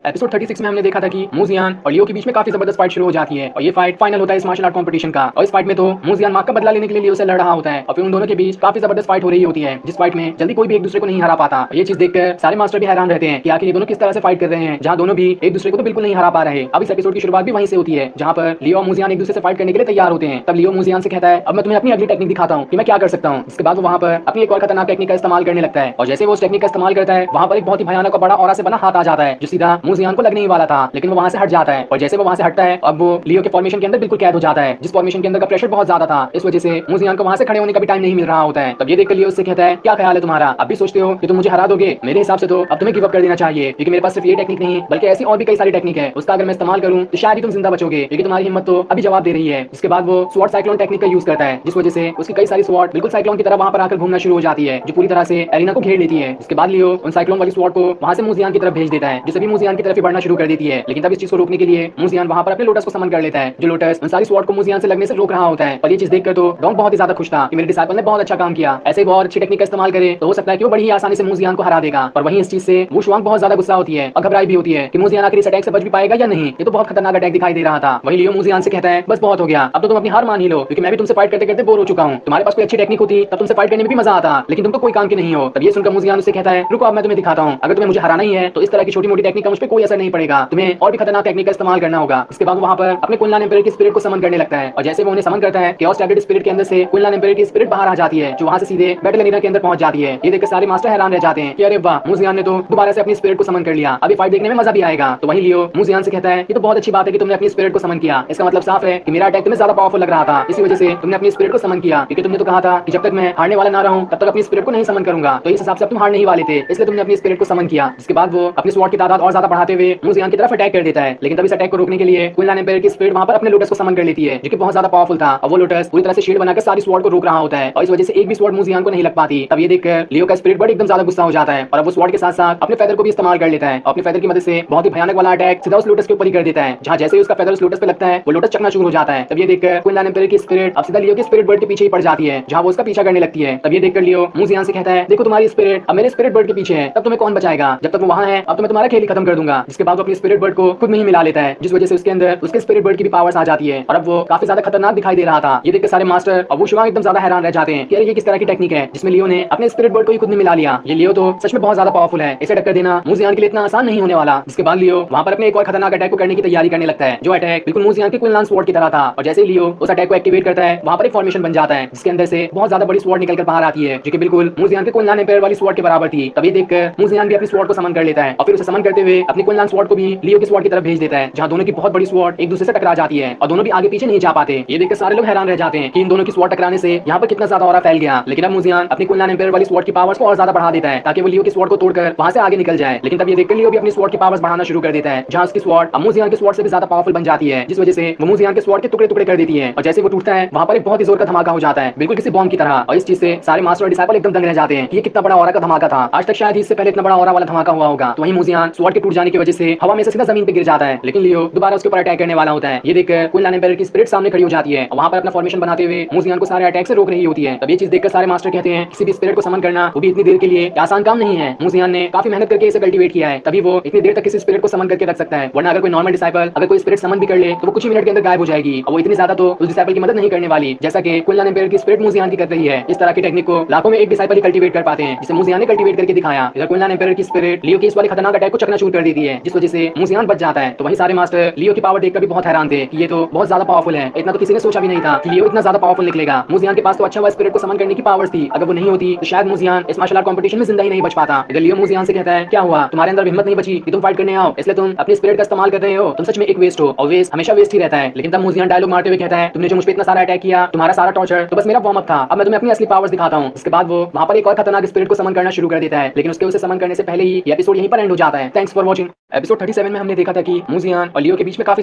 एपिसोड 36 में हमने देखा था कि मुझियान और लियो के बीच में काफी जबरदस्त फाइट शुरू हो जाती है, और ये फाइट फाइनल होता है इस मार्शल आर्ट कंपटीशन का। और इस फाइट में तो मुझियान मार्क का बदला लेने के लिए लियो से लड़ रहा होता है, और फिर उन दोनों के बीच काफी जबरदस्त फाइट हो रही होती है, जिस फाइट में जल्दी कोई भी एक दूसरे को नहीं हरा पाता। ये चीज देखकर सारे मास्टर भी हैरान रहते हैं कि आखिर ये दोनों किस तरह से फाइट कर रहे हैं, जहाँ दोनों भी एक दूसरे को तो बिल्कुल नहीं हरा पा रहे। अब इस एपिसोड की शुरुआत भी वहीं से होती है, जहाँ पर लियो और मुझियान एक दूसरे से फाइट करने के लिए तैयार होते हैं। तब लियो मुझियान से कहता है अब मैं तुम्हें अपनी अगली टेक्निक दिखाता हूँ कि मैं क्या कर सकता हूँ। इसके बाद वो वहाँ पर अपनी एक और खतरनाक टेक्निक का इस्तेमाल करने लगता है, और जैसे वो उस टेक्निक का इस्तेमाल करता है वहाँ पर एक बहुत ही भयानक और बड़ा ऑरा से बना हाथ आ जाता है, जो सीधा मुझियान को लगने ही वाला था, लेकिन वो वहां से हट जाता है। और जैसे वो वहां से हटता है अब वो लियो के फॉर्मेशन के अंदर बिल्कुल कैद हो जाता है, जिस फॉर्मेशन के अंदर का प्रेशर बहुत ज्यादा था, इस वजह से मुझियान को वहां से खड़े होने का भी टाइम नहीं मिल रहा होता है। तब ये देखकर लियो उससे कहता है क्या ख्याल है तुम्हारा, अब भी सोचते हो कि तुम मुझे हरा दोगे? मेरे हिसाब से तो अब तुम्हें गिव अप कर देना चाहिए, क्योंकि मेरे पास सिर्फ ये टेक्निक नहीं बल्कि ऐसी और भी कई सारी टेक्निक है, उसका अगर मैं इस्तेमाल करूं तो शायद ही तुम जिंदा बचोगे, क्योंकि तुम्हारी हिम्मत तो अभी जवाब दे रही है। इसके बाद वो स्वॉर्ड साइक्लोन टेक्निक का यूज करता है, जिस वजह से उसकी कई सारी स्वॉर्ड बिल्कुल साइक्लोन की तरह वहां पर आकर घूमना शुरू हो जाती है, जो पूरी तरह से एरिना को घेर लेती है। इसके बाद लियो उन साइक्लोन वाली स्वॉर्ड को वहां से मुझियान की तरफ भेज देता है, जो सभी मुझियान की तरफ ही बढ़ना शुरू कर देती है। लेकिन तब इस चीज को रोकने के लिए मूजियान वहां पर अपने लोटस को समन कर लेता है। जो लोटस उन सारी स्वॉर्ड को मूजियान से लगने से रोक रहा होता है। और ये चीज देखकर तो डोंग बहुत ही ज्यादा खुश था कि मेरे डिसाइपल ने बहुत अच्छा काम किया। ऐसे वो और अच्छी टेक्निक का इस्तेमाल करे तो हो सकता है कि वो बड़ी ही आसानी से मूजियान को हरा देगा। और वहीं इस चीज से वो शुआंग बहुत ज्यादा गुस्सा होती है और घबराई भी होती है कि मूजियान आखिर इस अटैक से बच भी पाएगा या नहीं। ये तो बहुत खतरनाक अटैक दिखाई दे रहा था। वही लियो मूजियान से कहता है बस बहुत हो गया, अब तो तुम अपनी हार मान ही लो, क्योंकि मैं भी तुमसे फाइट करते करते बोर हो चुका हूँ। तुम्हारे पास कोई अच्छी टेक्निक होती तब तुमसे फाइट करने में भी मजा आता, लेकिन तुम तो कोई काम की नहीं हो। तब ये सुनकर मूजियान उससे कहता है रुको अब मैं तुम्हें दिखाता हूँ, अगर तुम्हें मुझे हराना ही है तो इस तरह की छोटी मोटी टेक्निक का मुझ पर कोई असर नहीं पड़ेगा, तुम्हें और भी खतरनाक टेक्निक का इस्तेमाल करना होगा। इसके बाद वहां पर अपने कुनलान एम्पायर की स्पिरिट को समन करने लगता है। और जैसे वो उन्हें समन करता है केओस टैबलेट स्पिरिट के अंदर से कुनलान एम्पायर की स्पिरिट बाहर आ जाती है, जो वहां से सीधे बैटल एरिना के अंदर पहुंच जाती है। ये देखकर सारे मास्टर हैरान रह जाते हैं कि अरे वाह, मूजियान ने तो दोबारा से अपनी स्पिरिट को समन कर लिया, अभी फाइट देखने में मजा भी आएगा। तो वही लियो मूजियान से कहता है ये तो बहुत अच्छी बात है कि तुमने अपनी स्पिरिट को समन किया, इसका मतलब साफ है कि मेरा अटैक तुम्हें ज्यादा पावरफुल लग रहा था, इसी वजह से तुमने अपनी स्पिरिट को समन किया, क्योंकि तुमने तो कहा था कि जब तक मैं हारने वाला ना रहूं तब तक अपनी स्पिरिट को नहीं समन करूंगा। तो इस हिसाब से तुम हारने ही वाले थे, इसलिए तुमने अपनी स्पिरिट को समन किया। इसके बाद वो अपनी स्वॉर्ड की तादाद और ज्यादा बढ़ाते हुए मूजियान की तरफ अटैक कर देता है। लेकिन तब इस अटैक को रोकने के लिए कुनलान एम्पायर की स्पिरिट वहां पर अपने लोटस को समन कर लेती है, जो कि बहुत ज्यादा पावरफुल था। और वो लोटस पूरी तरह से शील्ड बनाकर सारी स्वॉर्ड को रोक रहा होता है और इस वजह से एक भी स्वॉर्ड मूजियान को नहीं लग पाती। तब ये देखकर लियो का स्पिरिट बर्ड एकदम ज्यादा गुस्सा हो जाता है और वो स्वॉर्ड के साथ साथ अपने फेदर को भी इस्तेमाल कर लेता है। अपने फेदर की मदद से बहुत ही भयानक वाला अटैक सीधा उस लोटस के ऊपर ही कर देता है, जहां जैसे ही उसका फेदर उस लोटस पे लगता है वो लोटस चकना शुरू हो जाता है। तब ये देखकर कुनलान एम्पायर की स्पिरिट अब सीधा लियो के स्पिरिट बर्ड के पीछे ही पड़ जाती है, जहां वो उसका पीछा करने लगती है। तब ये देखकर लियो मूजियान से कहता है देखो तुम्हारी स्पिरिट अब मेरे स्पिरिट बर्ड के पीछे है, तब तुम्हें कौन बचाएगा, जब तक वो वहां है अब तो मैं तुम्हारा खेल ही खत्म कर दूंगा। जिसके बाद वो अपनी स्पिरिट बर्ड को खुद में ही मिला लेता है, जिस वजह से उसके अंदर उसके स्पिरिट बर्ड की भी पावर्स आ जाती है और अब वो काफी ज्यादा खतरनाक दिखाई दे रहा था। ये देखकर सारे मास्टर और वो शुआंग एकदम ज्यादा हैरान रह जाते हैं कि ये किस तरह की टेक्निक है जिसमें लियो ने अपने स्पिरिट बर्ड को ही खुद में मिला लिया। ये लियो तो सच में बहुत ज्यादा पावरफुल है, इसे टक्कर देना मूजियान के लिए इतना आसान नहीं होने वाला। जिसके बाद लियो वहां पर अपने एक और खतरनाक अटैक को करने की तैयारी करने लगता है, जो अटैक बिल्कुल मूजियान के कुनलान स्वॉर्ड की तरह था। और जैसे ही लियो उस अटैक को एक्टिवेट करता है वहां पर एक फॉर्मेशन बन जाता है, जिसके अंदर से बहुत ज्यादा बड़ी स्वॉर्ड निकलकर बाहर आती है, जो कि बिल्कुल मूजियान के कुनलान एम्पायर वाली स्वॉर्ड के बराबर थी। तभी देखकर मूजियान भी अपनी स्वॉर्ड को समन कर लेता है और फिर उसे समन करते हुए अपनी कुनलान स्वॉर्ड को भी लियो की स्वॉर्ड की तरफ भेज देता है, जहां दोनों की बहुत बड़ी स्वॉर्ड एक दूसरे से टकरा जाती है और दोनों भी आगे पीछे नहीं जा पाते। ये देखकर सारे लोग हैरान रह जाते हैं कि इन दोनों की स्वॉर्ड टकराने से यहाँ पर कितना ज्यादा ऑरा फैल गया। लेकिन अब मूजियान अपनी कुनलान एम्पायर वाली स्वॉर्ड की पावर्स को और ज्यादा बढ़ा देता है ताकि वो लियो की स्वॉर्ड को तोड़कर वहां से आगे निकल जाए। लेकिन तब ये देखकर लियो भी अपनी स्वॉर्ड की पावर्स बढ़ाना शुरू कर देता है, जहां उसकी स्वॉर्ड अब मूजियान की स्वॉर्ड से भी ज्यादा पावरफुल बन जाती है, जिस वजह से वो मूजियान के स्वॉर्ड के टुकड़े टुकड़े कर देती है। और जैसे वो टूटता है वहां पर एक बहुत ही जोर का धमाका हो जाता है, बिल्कुल किसी बॉम्ब की तरह। और इस चीज से सारे मास्टर और डिसाइपल एकदम दंग रह जाते हैं कि ये कितना बड़ा ऑरा का धमाका था, आज तक शायद इससे पहले इतना बड़ा ऑरा वाला धमाका हुआ होगा। तो वहीं मूजियान स्वॉर्ड के टूट जाने की वजह से हवा में से सीधा जमीन पे गिर जाता है, लेकिन लियो दोबारा उसके ऊपर अटैक करने वाला होता है। ये देखकर कुनलान एम्पायर की स्पिरिट सामने खड़ी हो जाती है और वहां पर अपना फॉर्मेशन बनाते हुए मूजियान को सारे अटैक से रोक रही होती है। तब ये चीज देखकर सारे मास्टर कहते हैं किसी भी स्पिरिट को समन करना वो भी इतनी देर के लिए आसान काम नहीं है, मूजियान ने काफी मेहनत करके इसे कल्टीवेट किया है, तभी वो इतनी देर तक किसी स्पिरिट को समन करके रख सकता है। वरना अगर कोई नॉर्मल डिसाइपल अगर कोई स्पिरिट समन भी कर ले तो वो कुछ ही मिनट के अंदर गायब हो जाएगी और वो इतनी ज्यादा तो उस डिसाइपल की मदद नहीं करने वाली, जैसा कि कुनलान एम्पायर की स्पिरिट मूजियान की कर रही है। इस तरह की टेक्निक को लाखों में एक डिसाइपल ही कल्टीवेट कर पाते हैं, जिसे मूजियान ने कल्टीवेट करके दिखाया। इधर कुनलान एम्पायर की स्पिरिट लियो के इस वाले खतरनाक अटैक को चकनाचूर कर देती है, जिस वजह से मूजियान बच जाता है। तो वही सारे मास्टर लियो की पावर देखकर भी बहुत हैरान थे कि ये तो बहुत ज्यादा पावरफुल है, इतना तो किसी ने सोचा भी नहीं था कि लियो इतना ज्यादा पावरफुल निकलेगा। मूजियान के पास तो अच्छा हुआ स्पिरिट को समन करने की पावर्स थी, अगर वो नहीं होती तो शायद मूजियान इस मार्शल आर्ट कॉम्पिटिशन में जिंदा ही नहीं बच पाता। इधर लियो मूजियान से कहता है क्या हुआ, तुम्हारे अंदर हिम्मत नहीं बची कि तुम फाइट करने आओ, इसलिए तुम अपनी स्पिरिट का इस्तेमाल कर रहे हो, तुम सच में एक वेस्ट हो और वेस्ट हमेशा वेस्ट ही रहता है। लेकिन तब मूजियान डायलॉग मारते हुए कहता है तुमने जो मुझ पे इतना सारा अटैक किया, तुम्हारा सारा टॉर्चर तो बस मेरा वार्म अप था, अब मैं तुम्हें अपनी असली पावर्स दिखाता हूँ। इसके बाद वो वहां पर एक और खतरनाक स्पिरिट को समन करना शुरू कर देता है, लेकिन उसके उसे समन करने से पहले ही ये एपिसोड यहीं पर एंड हो जाता है। Thanks for watching. एपिसोड 37 में हमने देखा था कि मूजियान और लियो के बीच में काफी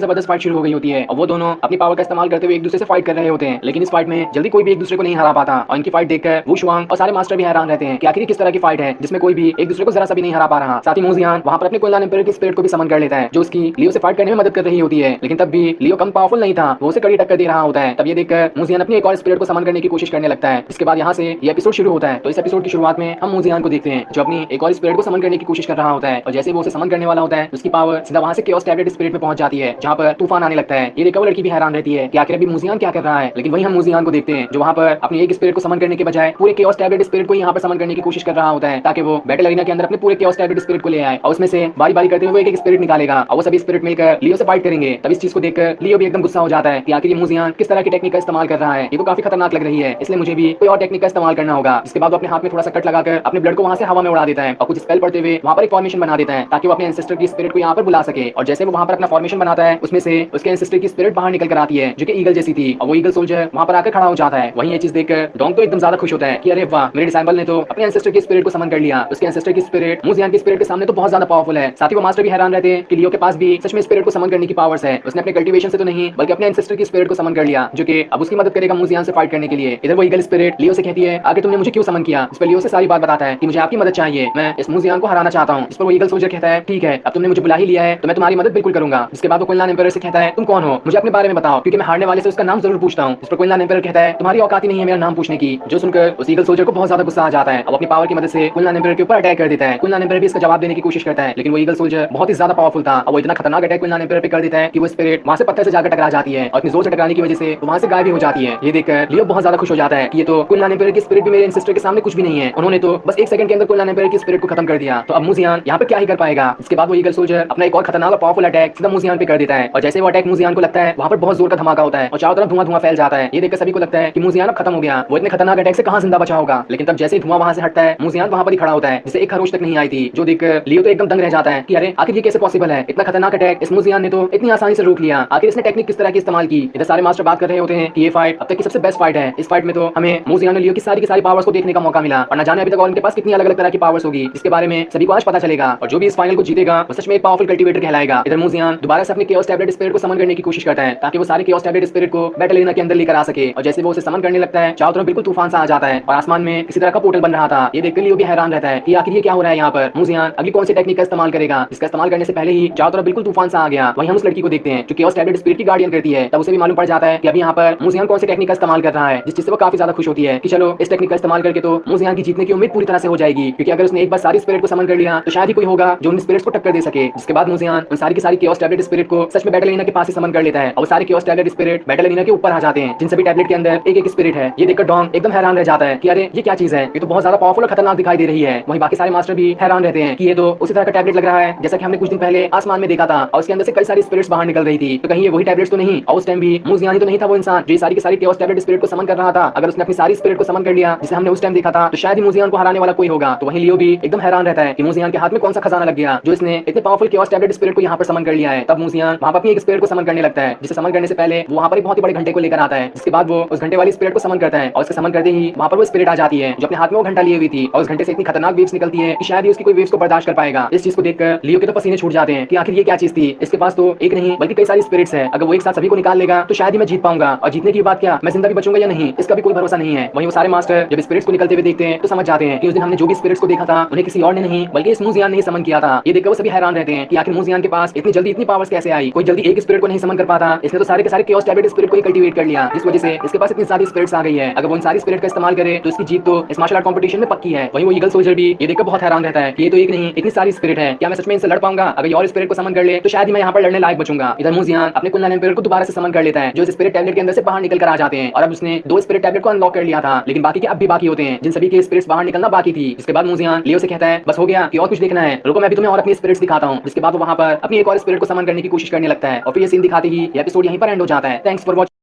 जबरदस्त फाइट शुरू हो गई होती है और वो दोनों अपनी पावर का इस्तेमाल करते हुए एक दूसरे से फाइट कर रहे होते हैं, लेकिन इस फाइट में जल्दी कोई भी एक दूसरे को नहीं हरा पाता और इनकी फाइट देखकर वो शुआंग और सारे मास्टर भी हैरान रहते हैं कि आखिर किस तरह की फाइट है जिसमें कोई भी एक दूसरे को जरा सा भी नहीं हरा पा रहा। साथ ही मूजियान वहां पर अपने कुनलान एम्पायर की स्पिरिट को भी समन कर लेता है, जो उसकी लियो से फाइट करने में मदद कर रही होती है। लेकिन तब भी लियो कम पावरफुल नहीं था, वो उसे कड़ी टक्कर दे रहा होता है। तब ये देखकर मूजियान अपनी एक और स्पिरिट को समन करने की कोशिश करने लगता है। इसके बाद यहाँ से ये एपिसोड शुरू होता है। तो इस एपिसोड की शुरुआत में हम मूजियान को देखते हैं जो अपनी एक और स्पिरिट को समन करने की कोशिश कर रहा होता है और जैसे वो उसे समन करने वाला होता है उसकी पावर सीधा वहां से केओस टैबलेट स्पिरिट में पहुंच जाती है, जहां पर तूफान आने लगता है। ये देखकर वो लड़की भी हैरान रहती है कि आखिर अभी मूजियान क्या कर रहा है। लेकिन वही हम मूजियान को देखते हैं जो वहां पर अपनी एक स्पिरिट को समन करने के बजाय पूरे केओस टैबलेट स्पिरिट को यहाँ पर समन करने की कोशिश कर रहा होता है, ताकि वो बैटल एरिना के अंदर अपने पूरे केओस टैबलेट स्पिरिट को ले आए और उसमें से बारी बारी करते हुए एक स्पिरिट निकालेगा और वो सभी स्पिरिट मिलकर लियो से फाइट करेंगे। तब इस चीज को देखकर लियो भी एकदम गुस्सा हो जाता है कि आखिर ये मूजियान किस तरह की टेक्निक का इस्तेमाल कर रहा है, ये तो काफी खतरनाक लग रही है, इसलिए मुझे भी कोई और टेक्निक का इस्तेमाल करना होगा। इसके बाद वो अपने हाथ में थोड़ा सा कट लगाकर अपने ब्लड को वहां से हवा में उड़ा देता है और कुछ स्पेल पढ़ते हुए वहां पर एक फॉर्मेशन बना देता है ताकि वो अपने एंसेस्टर की स्पिरिट को यहाँ पर बुला सके। और जैसे वो वहां पर अपना फॉर्मेशन बनाता है उसमें से उसके एंसेस्टर की स्पिरिट बाहर निकल कर आती है जो कि ईगल जैसी थी और वो ईगल सोल्जर वहां पर आकर खड़ा हो जाता है। वहीं ये चीज देखकर डोंग तो एकदम ज्यादा खुश होता है कि अरे वाह, मेरे डिसाइपल ने तो अपने एंसेस्टर की स्पिरिट को समन कर लिया। उसके एंसेस्टर की स्पिरिट मूजियान की स्पिरिट के सामने तो बहुत ज्यादा पावरफुल है। साथ ही वो मास्टर भी हैरान रहते हैं कि लियो के पास भी सच में स्पिरिट को समन करने की पावर्स है। उसने अपने कल्टीवेशन से तो नहीं बल्कि अपने एंसेस्टर की स्पिरिट को समन कर लिया, जो कि अब उसकी मदद करेगा मूजियान से फाइट करने के लिए। इधर वो ईगल स्पिरिट लियो से कहती है आगे तुमने मुझे क्यों समन किया। इस पर लियो से सारी बात बताता है कि मुझे आपकी मदद चाहिए, मैं इस मूजियान को हराना चाहता हूँ। इस पर वो ईगल सोल्जर कहता है ठीक है, अब तुमने मुझे बुला ही लिया है तो मैं तुम्हारी मदद बिल्कुल करूंगा। इसके बाद वो कुनलान एम्परर से कहता है तुम कौन हो, मुझे अपने बारे में बताओ, क्योंकि मैं हारने वाले से उसका नाम जरूर पूछता हूँ। इस पर कुनलान एम्परर कहता है तुम्हारी औकात ही नहीं है मेरा नाम पूछने की। जो सुनकर उस ईगल सोल्जर को बहुत ज्यादा गुस्सा आ जाता है। अब अपनी पावर की मदद से कुनलान एम्परर के ऊपर अटैक कर देता है। कुनलान एम्परर भी इसका जवाब देने की कोशिश करता है, लेकिन वो ईगल सोल्जर बहुत ही ज्यादा पावरफुल था और वो इतना खतरनाक अटैक कुनलान एम्परर पे कर देता है कि वो स्पिरिट वहां से पत्थर से जाकर टकरा जाती है और इतनी जोर से टकराने की वजह से वहां से गायब भी हो जाती है। ये देखकर लियो बहुत ज्यादा खुश हो जाता है कि ये तो कुनलान एम्परर की स्पिरिट भी मेरे एंसेस्टर के सामने कुछ भी नहीं है। उन्होंने तो बस एक सेकंड के अंदर कुनलान एम्परर की स्पिरिट को खत्म कर दिया। तो अब मुजियान यहाँ पे क्या ही कर पाएगा। इसके बाद वो ईगल सोल्जर अपना एक और खतरनाक और पावरफुल अटैक सीधा मुजियान पे कर देता है और जैसे वो अटैक मुजियान को लगता है वहां पर बहुत जोर का धमाका होता है और चारों तरफ धुआं धुआं फैल जाता है। ये देखकर सभी को लगता है कि मुजियान अब खत्म हो गया, वो इतने खतरनाक अटैक से कहां जिंदा बचा होगा। लेकिन तब जैसे ही धुआं वहां से हटता है मुजियान वहां पर ही खड़ा होता है जिसे एक खरोच तक नहीं आई थी। जो देखकर लियो तो एकदम दंग रह जाता है कि अरे आखिर ये कैसे पॉसिबल है, इतना खतरनाक अटैक इस मुजियान ने तो इतनी आसानी से रोक लिया, आखिर इसने टेक्निक किस तरह की इस्तेमाल की। इधर सारे मास्टर बात कर रहे होते हैं कि ये फाइट अब तक की सबसे बेस्ट फाइट है। इस फाइट में तो हमें मुजियान और लियो की सारी पावर्स को देखने का मौका मिला और न जाने अभी तक और इनके पास कितनी अलग अलग तरह की पावर्स होगी, जिसके बारे में सभी को आज पता चलेगा। और जो भी इस फाइनल को जीतेगा वो सच में एक पावरफुल कल्टीवेटर कहलाएगा। इधर मुजियान दोबारा से अपने केओस टैबलेट स्पिरिट को समन करने की कोशिश करता है ताकि वो सारे केओस टैबलेट स्पिरिट को बैटल एरिना के अंदर लेकर आ सके। और जैसे वो उसे समन करने लगता है चारों तरफ बिल्कुल तूफान सा आ जाता है और आसमान में किसी तरह का पोर्टल बन रहा था। ये देखकर लियो भी हैरान रहता है कि आखिर ये क्या हो रहा है यहाँ पर। मुजियान अगली कौन सी टेक्निक का इस्तेमाल करेगा, जिसका इस्तेमाल करने से पहले ही चारों तरफ बिल्कुल तूफान सा आ गया। वहीं हम उस लड़की को देखते हैं जो केओस टैबलेट स्पिरिट की गार्डियन करती है। तब उसे भी मालूम पड़ जाता है कि अभी यहाँ पर मुजियान कौन सी टेक्निक का इस्तेमाल कर रहा है, जिस चीज से वो काफी ज्यादा खुश होती है कि चलो इस टेक्निक का इस्तेमाल करके तो मुजियान की जीतने की उम्मीद पूरी तरह से हो जाएगी, क्योंकि अगर उसने एक बार सारी स्पिरिट को समन कर लिया तो शायद ही कोई होगा जो उन स्पिरिट्स को टक्कर दे सके। जिसके बाद मुजियान उन सारी की सारी केओस टैबलेट स्पिरिट को सच में बैटल एरिना के पास ही समन कर लेता है और सारे chaos tablet spirit battle arena के ऊपर आ जाते हैं, जिन सभी टैबलेट के अंदर एक एक स्पिरिट है। ये देखकर डॉन एकदम हैरान रह जाता है कि अरे ये क्या चीज है, ये तो बहुत ज्यादा पावरफुल और खतरनाक दिखाई दे रही है। वहीं बाकी सारे मास्टर भी हैरान रहते हैं कि ये तो उसी तरह का टैबलेट लग रहा है जैसा कि हमने कुछ दिन पहले आसमान में देखा था और उसके अंदर से कई सारी स्पिरिट्स बाहर निकल रही थी। तो कहीं ये वही टैबलेट्स तो नहीं, और उस टाइम भी मुजियान तो नहीं था वो इंसान जो सारी की सारी केओस टैबलेट स्पिरिट को समन कर रहा था। अगर उसने अपनी सारी स्पिरिट को समन कर लिया जिसे हमने उस टाइम देखा था तो शायद ही मुजियान को हराने वाला कोई होगा। तो वहीं लियो भी एकदम हैरान रहता है कि मुजियान के हाथ में कौन सा खजाना लग गया जो इसने इतने पावरफुल केओस टैबलेट स्पिरिट को यहाँ पर समन कर लिया है। तब मुजियान वहां पर अपनी एक स्पिरिट को समन करने लगता है, जिसे समन करने से पहले वो वहां पर एक बहुत ही बड़े घंटे को लेकर आता है। जिसके बाद वो उस घंटे वाली स्पिरिट को समन करता है और उसके समन करते ही वहां पर वो स्पिरिट आ जाती है जो अपने हाथ में वो घंटा लिए हुई थी और उस घंटे से इतनी खतरनाक वेव्स निकलती है कि शायद ही उसकी कोई वेव्स को बर्दाश्त कर पाएगा। इस चीज को देखकर लियो के तो पसीने छूट जाते हैं कि आखिर ये क्या चीज थी। इसके पास तो एक नहीं बल्कि कई सारी स्पिरिट्स है, अगर वो एक साथ सभी को निकाल लेगा तो शायद ही मैं जीत पाऊंगा, और जीतने की बात क्या मैं जिंदा भी बचूंगा या नहीं इसका भी कोई भरोसा नहीं है। वहीं वो सारे मास्टर जब स्पिरिट्स को निकलते हुए देखते हैं तो समझ जाते हैं कि उस दिन हमने जो भी स्पिरिट्स को देखा था उन्हें किसी और ने नहीं बल्कि इस मुजियान ने समन किया था। ये देखकर वो सभी हैरान रहते हैं कि आखिर मुजियान के पास इतनी जल्दी इतनी पावर्स कैसे आई, कोई जल्दी एक स्पिरिट को नहीं समन कर पाता, इसने तो सारे के सारे केओस टैबलेट स्पिरिट को ही कल्टीवेट कर लिया, जिस वजह से इसके पास इतनी सारी स्पिरिट्स आ गई है। अगर वो इन सारी स्पिरिट का इस्तेमाल करे तो इसकी जीत तो इस मार्शल आर्ट कॉम्पिटिशन में पक्की है। वहीं वो ईगल सोल्जर भी ये देखकर बहुत हैरान रहता है कि ये तो एक नहीं इतनी सारी स्पिरिट है, क्या मैं सच में इनसे लड़ पाऊंगा। अगर ये और स्पिरिट को समन कर ले तो शायद ही मैं यहाँ पर लड़ने लायक बचूंगा। इधर मुजियान अपने कुनलान एम्परर को दोबारा से समन कर लेता है जो इस स्पिरिट टैबलेट के अंदर से बाहर निकल कर आ जाते हैं और अब उसने 2 स्पिरिट टैबलेट को अनलॉक कर लिया था, लेकिन बाकी के अब भी बाकी होते हैं जिन सभी के स्पिरिट्स बाहर निकलना बाकी थी। इसके बाद मुजियान लियो से कहता है बस हो गया कि और कुछ देखना है, रुको मैं अभी तुम्हें और अपनी स्पिरिट्स दिखाता हूँ। जिसके बाद वो वहां पर अपनी एक और स्पिरिट को समन करने की कोशिश करने लगता है और फिर ये सीन दिखाते ही ये एपिसोड यहीं पर एंड हो जाता है। Thanks for watching.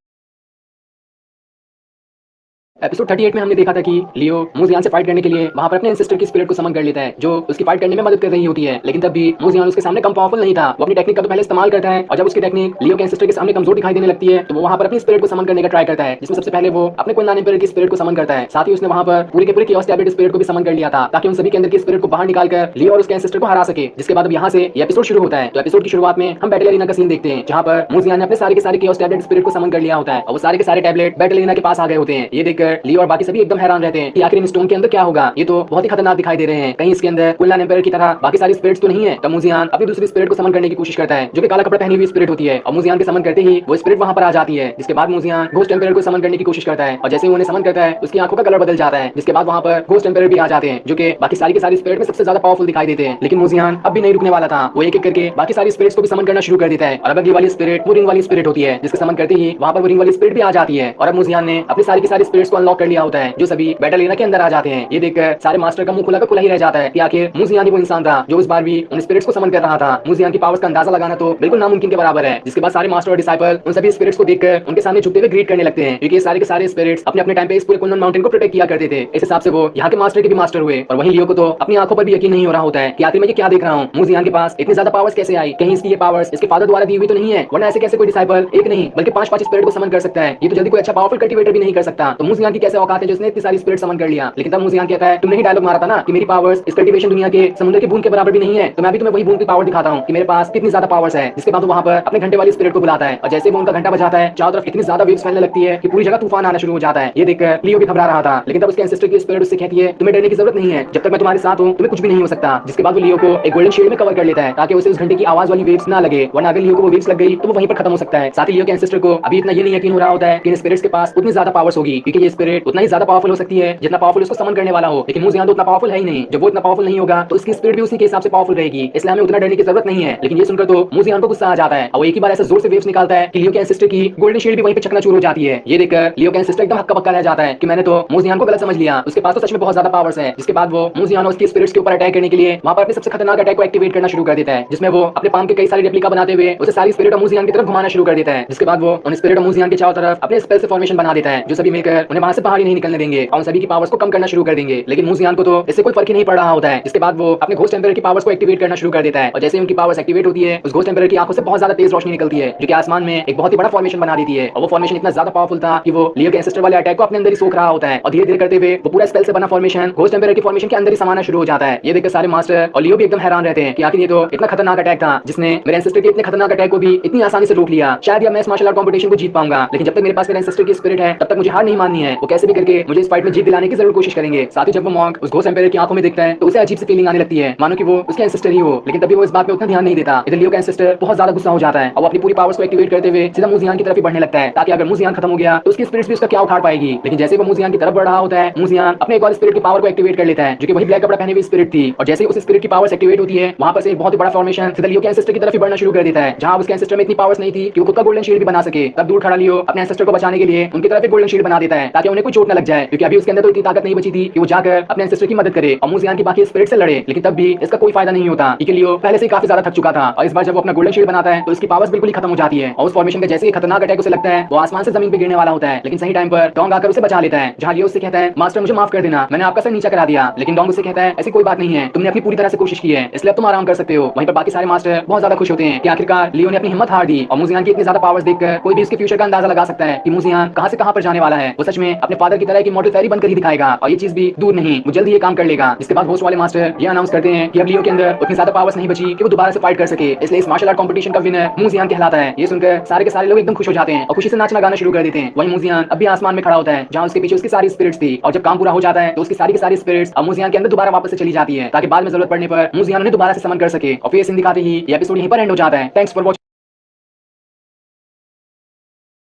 एपिसोड 38 में हमने देखा था कि लियो मुजियान से फाइट करने के लिए वहां पर अपने एंसेस्टर की स्पिरिट को समन कर लेता है जो उसकी फाइट करने में मदद कर रही होती है, लेकिन तब भी मुजियान उसके सामने कम पावरफुल नहीं था। वो अपनी टेक्निक का तो पहले इस्तेमाल करता है और जब उसकी टेक्निक लियो के एंसेस्टर के सामने कमजोर दिखाई देने लगती है तो वो वहां पर अपनी स्पिरिट को समन करने का ट्राई करता है, जिसमें सबसे पहले वो अपने कुनलान एम्परर की स्पिरिट को समन करता है। साथ ही उसने वहां पर पूरे के पूरे केओस टैबलेट स्पिरिट को भी समन कर लिया था ताकि उन सभी के अंदर की स्पिरिट को बाहर निकालकर लियो और उसके एंसेस्टर को हरा सके। जिसके बाद अब यहाँ से ये एपिसोड शुरू होता है। तो एपिसोड की शुरुआत में हम बैटल एरिना का सीन देखते हैं जहां पर मुजियान ने अपने सारे के सारे केओस टैबलेट स्पिरिट को समन कर लिया होता है और वो सारे के सारे टैबलेट बैटल एरिना के पास आ गए होते हैं। ये देखकर लियो और बाकी सभी एकदम हैरान रहते हैं कि आखिर इन स्टोन के अंदर क्या होगा, ये तो बहुत ही खतरनाक दिखाई दे रहे हैं, कहीं इसके अंदर कुनलान एम्परर की तरह बाकी सारी स्पिरिट्स तो नहीं है। तब मुजियान अपनी दूसरी स्पिरिट को समन करने की कोशिश करता है जो कि काला कपड़ा पहनी हुई स्पिरिट होती है और मुजियान के समन करते ही वो स्पिरिट वहां पर आ जाती है। जिसके बाद मुजियान घोस्ट एम्परर को समन करने की कोशिश करता है और जैसे ही उन्हें समन करता है उसकी आंखों का कलर बदल जाता है। जिसके बाद वहां पर घोस्ट एम्परर भी आ जाते हैं जो कि बाकी सारी की सारी स्पिरिट में सबसे ज्यादा पावरफुल दिखाई देते हैं। लेकिन मुजियान अब भी नहीं रुकने वाला था, वो एक एक करके बाकी सारी स्पिरिट्स को भी समन करना शुरू कर देता है और अब अगली वाली स्पिरिट वो रिंग वाली स्पिरिट होती है जिसके समन करते ही वहां पर वो रिंग वाली स्पिरिट भी आ जाती है और अब मुजियान ने अपनी सारी की सारी स्पिरिट्स को अनलॉक कर लिया होता है जो सभी बैटल एरिना के अंदर आ जाते हैं। ये देखकर सारे मास्टर का मुंह खुला का खुला ही रह जाता है कि आखिर मुजियान ही वो इंसान था जो इस बार भी उन स्पिरिट्स को समन कर रहा था। मुजियान की पावर्स का अंदाजा लगाना तो बिल्कुल नामुमकिन के बराबर है। जिसके बाद सारे मास्टर और डिसाइपल उन सभी स्पिरिट्स को देखकर उनके सामने झुकते हुए ग्रीट करने लगते हैं क्योंकि सारे के सारे स्पिरिट्स अपने अपने टाइम पे इस पूरे कुनलन माउंटेन को प्रोटेक्ट किया करते थे। इस हिसाब से वो यहाँ के मास्टर के भी मास्टर हुए और वहीं लियो को तो अपनी आंखों पर भी यकीन नहीं हो रहा होता है कि आखिर मैं ये क्या देख रहा हूँ, मुजियान के पास इतनी ज्यादा पावर्स कैसे आई, कहीं इसकी ये पावर्स इसके फादर द्वारा दी हुई तो नहीं है, वरना ऐसे कैसे कोई डिसाइपल एक नहीं बल्कि 5-5 स्पिरिट को समन कर सकता है। ये तो जल्दी कोई अच्छा पावरफुल कल्टीवेटर भी नहीं कर सकता। तो मुजियान मुजियान की कैसे औकात है जो इसने इतनी सारी स्पिरिट समन कर लिया। लेकिन तब मुजियान कहता है तुमने ही डायलॉग मारा था ना कि मेरी पावर्स इस कल्टीवेशन दुनिया के समुद्र के बूंद के बराबर भी नहीं है, तो मैं भी तुम्हें वही बूंद की पावर दिखाता हूँ कि मेरे पास कितनी ज्यादा पावर्स है। जिसके बाद वो वहां पर अपने घंटे वाली स्पिरिट को बुलाता है और जैसे वो उनका घंटा बजाता है चारों तरफ इतनी ज्यादा वेव्स फैलने लगती है कि पूरी जगह तूफान आना शुरू हो जाता है। ये देखकर लियो भी घबरा रहा था, लेकिन तब उसके एंसेस्टर की स्पिरिट उससे कहती है तुम्हें डरने की जरूरत नहीं है, जब तक मैं तुम्हारे साथ हूँ तुम्हें कुछ भी नहीं हो सकता। जिसके बाद वो लियो को एक गोल्डन शील्ड में कवर कर लेता है ताकि उसे उस घंटे की आवाज वाली वेव्स ना लगे, वरना अगर लियो को वो वेव्स लग गई तो वो वहीं पर खत्म हो सकता है। साथ ही लियो के एंसेस्टर को अभी इतना ये नहीं यकीन हो रहा होता है कि इन स्पिरिट्स के पास उतनी ज्यादा पावर्स होगी, क्योंकि ये स्पिरिट उतना ही ज्यादा पावरफुल हो सकती है जितना पावरफुल उसको समन करने वाला हो। लेकिन मुजियान तो उतना पावरफुल है ही नहीं, जब वो इतना पावरफुल नहीं होगा तो उसकी स्पिरिट भी उसी के हिसाब से पावरफुल रहेगी, इसलिए हमें उतना डरने की जरूरत नहीं है। लेकिन ये सुनकर तो मुजियान को गुस्सा आ जाता है और वो एक ही बार ऐसा जोर से वेव्स निकालता है कि लियो के एंसेस्टर की गोल्डन शील्ड भी वहीं पे चकनाचूर हो जाती है। ये देखकर लियो के एंसेस्टर एकदम हक्का बक्का रह जाता है कि मैंने तो मुजियान को गलत समझ लिया, उसके पास तो सच में बहुत ज्यादा पावर्स है। जिसके बाद वो मुजियान और उसकी स्पिरिट्स के ऊपर अटैक करने के लिए वहां पर अपने सबसे खतरनाक अटैक को एक्टिवेट करना शुरू कर देता है, जिसमें वो अपने पाम के कई सारे रेप्लिका बनाते हुए उसे सारी स्पिरिट ऑफ मुजियान की तरफ घुमाना शुरू कर देता है। जिसके बाद वो उन स्पिरिट ऑफ मुजियान के चारों तरफ अपने स्पेल से फॉर्मेशन बना देता है जो सभी मिलकर उन्हें वहां से बाहर ही नहीं निकलने देंगे और उन सभी की पावर्स को कम करना शुरू कर देंगे। लेकिन मुजियान को तो इससे कोई फर्क ही नहीं पड़ रहा होता है। इसके बाद वो अपने घोस्ट टेम्परर की पावर्स को एक्टिवेट करना शुरू कर देता है और जैसे ही उनकी पावर्स एक्टिवेट होती है उस घोस्ट टेम्परर की आंखों से बहुत ज्यादा तेज रोशनी निकलती है जो कि आसमान में एक बहुत ही बड़ा फॉर्मेशन बना देती है। और वो फॉर्मेशन इतना ज्यादा पावरफुल था कि वो लियो के एंसेस्टर वाले अटैक को अपने अंदर ही सोख रहा होता है और धीरे धीरे करते हुए वो पूरा स्पेल से बना फॉर्मेशन घोस्ट टेम्परर की फॉर्मेशन के अंदर ही समाना शुरू हो जाता है। ये देखकर सारे मास्टर और लियो भी एकदम हैरान रहते हैं कि आखिर ये तो इतना खतरनाक अटैक था जिसने मेरे एंसेस्टर के इतने खतरनाक अटैक को भी इतनी आसानी से रोक लिया। शायद मैं इस मार्शल आर्ट कॉम्पिटिशन को जीत पाऊंगा, लेकिन जब तक मेरे पास मेरे एंसेस्टर की स्पिरिट है तब तक मुझे हार नहीं माननी है। वो कैसे भी करके मुझे इस फाइट में जीत दिलाने की जरूर कोशिश करेंगे। साथ ही जब वो मॉन्क उस घोस्ट एम्पायर की आंखों में देखता है तो उसे अजीब सी फीलिंग आने लगती है मानो कि वो उसके एंसेस्टर ही हो, लेकिन तभी वो इस बात पे उतना ध्यान नहीं देता। इधर लियो का एंसेस्टर बहुत ज्यादा गुस्सा हो जाता है और वो अपनी पूरी पावर्स को एक्टिवेट करते हुए सीधा मुजियान की तरफ ही बढ़ने लगता है ताकि अगर मुजियान खत्म हो गया तो उसकी स्पिरिट भी उसका क्या उखाड़ पाएगी। लेकिन जैसे वो मुजियान की तरफ बढ़ रहा होता है मुजियान अपने एक और स्पिरिट की पावर को एक्टिवेट कर लेता है जो कि वही ब्लैक कपड़ा पहने हुई स्पिरिट थी और जैसे उस स्पिरिट की पावर्स एक्टिवेट होती है वहां पर से एक बहुत ही बड़ा फॉर्मेशन सीधा लियो के एंसेस्टर की तरफ ही बढ़ना शुरू कर देता है। जहां उसके एंसेस्टर में इतनी पावर्स नहीं थी कि वो खुद का गोल्डन शील्ड भी बना सके, तब दूर खड़ा लियो अपने एंसेस्टर को बचाने के लिए उनकी तरफ एक गोल्डन शील्ड बना देता है ताकि उन्हें कोई चोट न लग जाए, क्योंकि अभी उसके अंदर तो इतनी ताकत नहीं बची थी कि वो जाकर अपने एंसेस्टर की मदद करे और मुजियान की बाकी स्पिरिट से लड़े। लेकिन तब भी इसका कोई फायदा नहीं होता क्योंकि लियो पहले से ही काफी ज्यादा थक चुका था और इस बार जब वो अपना गोल्डन शील्ड बनाता है तो उसकी पावर्स बिल्कुल ही खत्म हो जाती है और उस फॉर्मेशन का जैसे ही खतरनाक अटैक उसे लगता है वो आसमान से जमीन पे गिरने वाला होता है। लेकिन सही टाइम पर डोंग आकर उसे बचा लेता है। जहां लियो उससे कहता है मास्टर मुझे माफ कर देना, मैंने आपका सर नीचा करा दिया। लेकिन डोंग उससे कहता है ऐसी कोई बात नहीं है, तुमने अपनी पूरी तरह से कोशिश की है इसलिए अब तुम आराम कर सकते हो। वहीं पर बाकी सारे मास्टर बहुत ज्यादा खुश होते हैं कि आखिरकार लियो ने अपनी हिम्मत हार दी और मुजियान की इतनी ज्यादा पावर्स देखकर कोई भी उसके फ्यूचर का अंदाजा लगा सकता है कि मुजियान कहां से कहां पर जाने वाला है। वो सच में अपने फादर की तरह की मॉडल फेरी बनकर ही दिखाएगा और ये चीज भी दूर नहीं, वो जल्दी ये काम कर लेगा। इसके बाद होस्ट वाले मास्टर ये अनाउंस करते हैं कि अब लियो के अंदर उतनी ज्यादा पावर्स नहीं बची कि वो दोबारा से फाइट कर सके, इसलिए इस मार्शल आर्ट कॉम्पिटिशन का विनर मुजियान कहलाता है। ये सुनकर सारे के सारे लोग एकदम खुश हो जाते हैं और खुशी से नाचना गाना शुरू कर देते हैं। वहीं मुजियान अब भी आसमान में खड़ा होता है जहां उसके पीछे उसकी सारी स्पिरिट्स थी और जब काम पूरा हो जाता है तो उसकी सारी की सारी स्पिरिट्स अब मुजियान के अंदर दोबारा वापस से चली जाती है ताकि बाद में जरूरत पड़ने पर मुजियान उन्हें दोबारा से समन कर सके। और फिर सीन दिखाते ही ये एपिसोड यहीं पर एंड हो जाता है। Thanks for watching.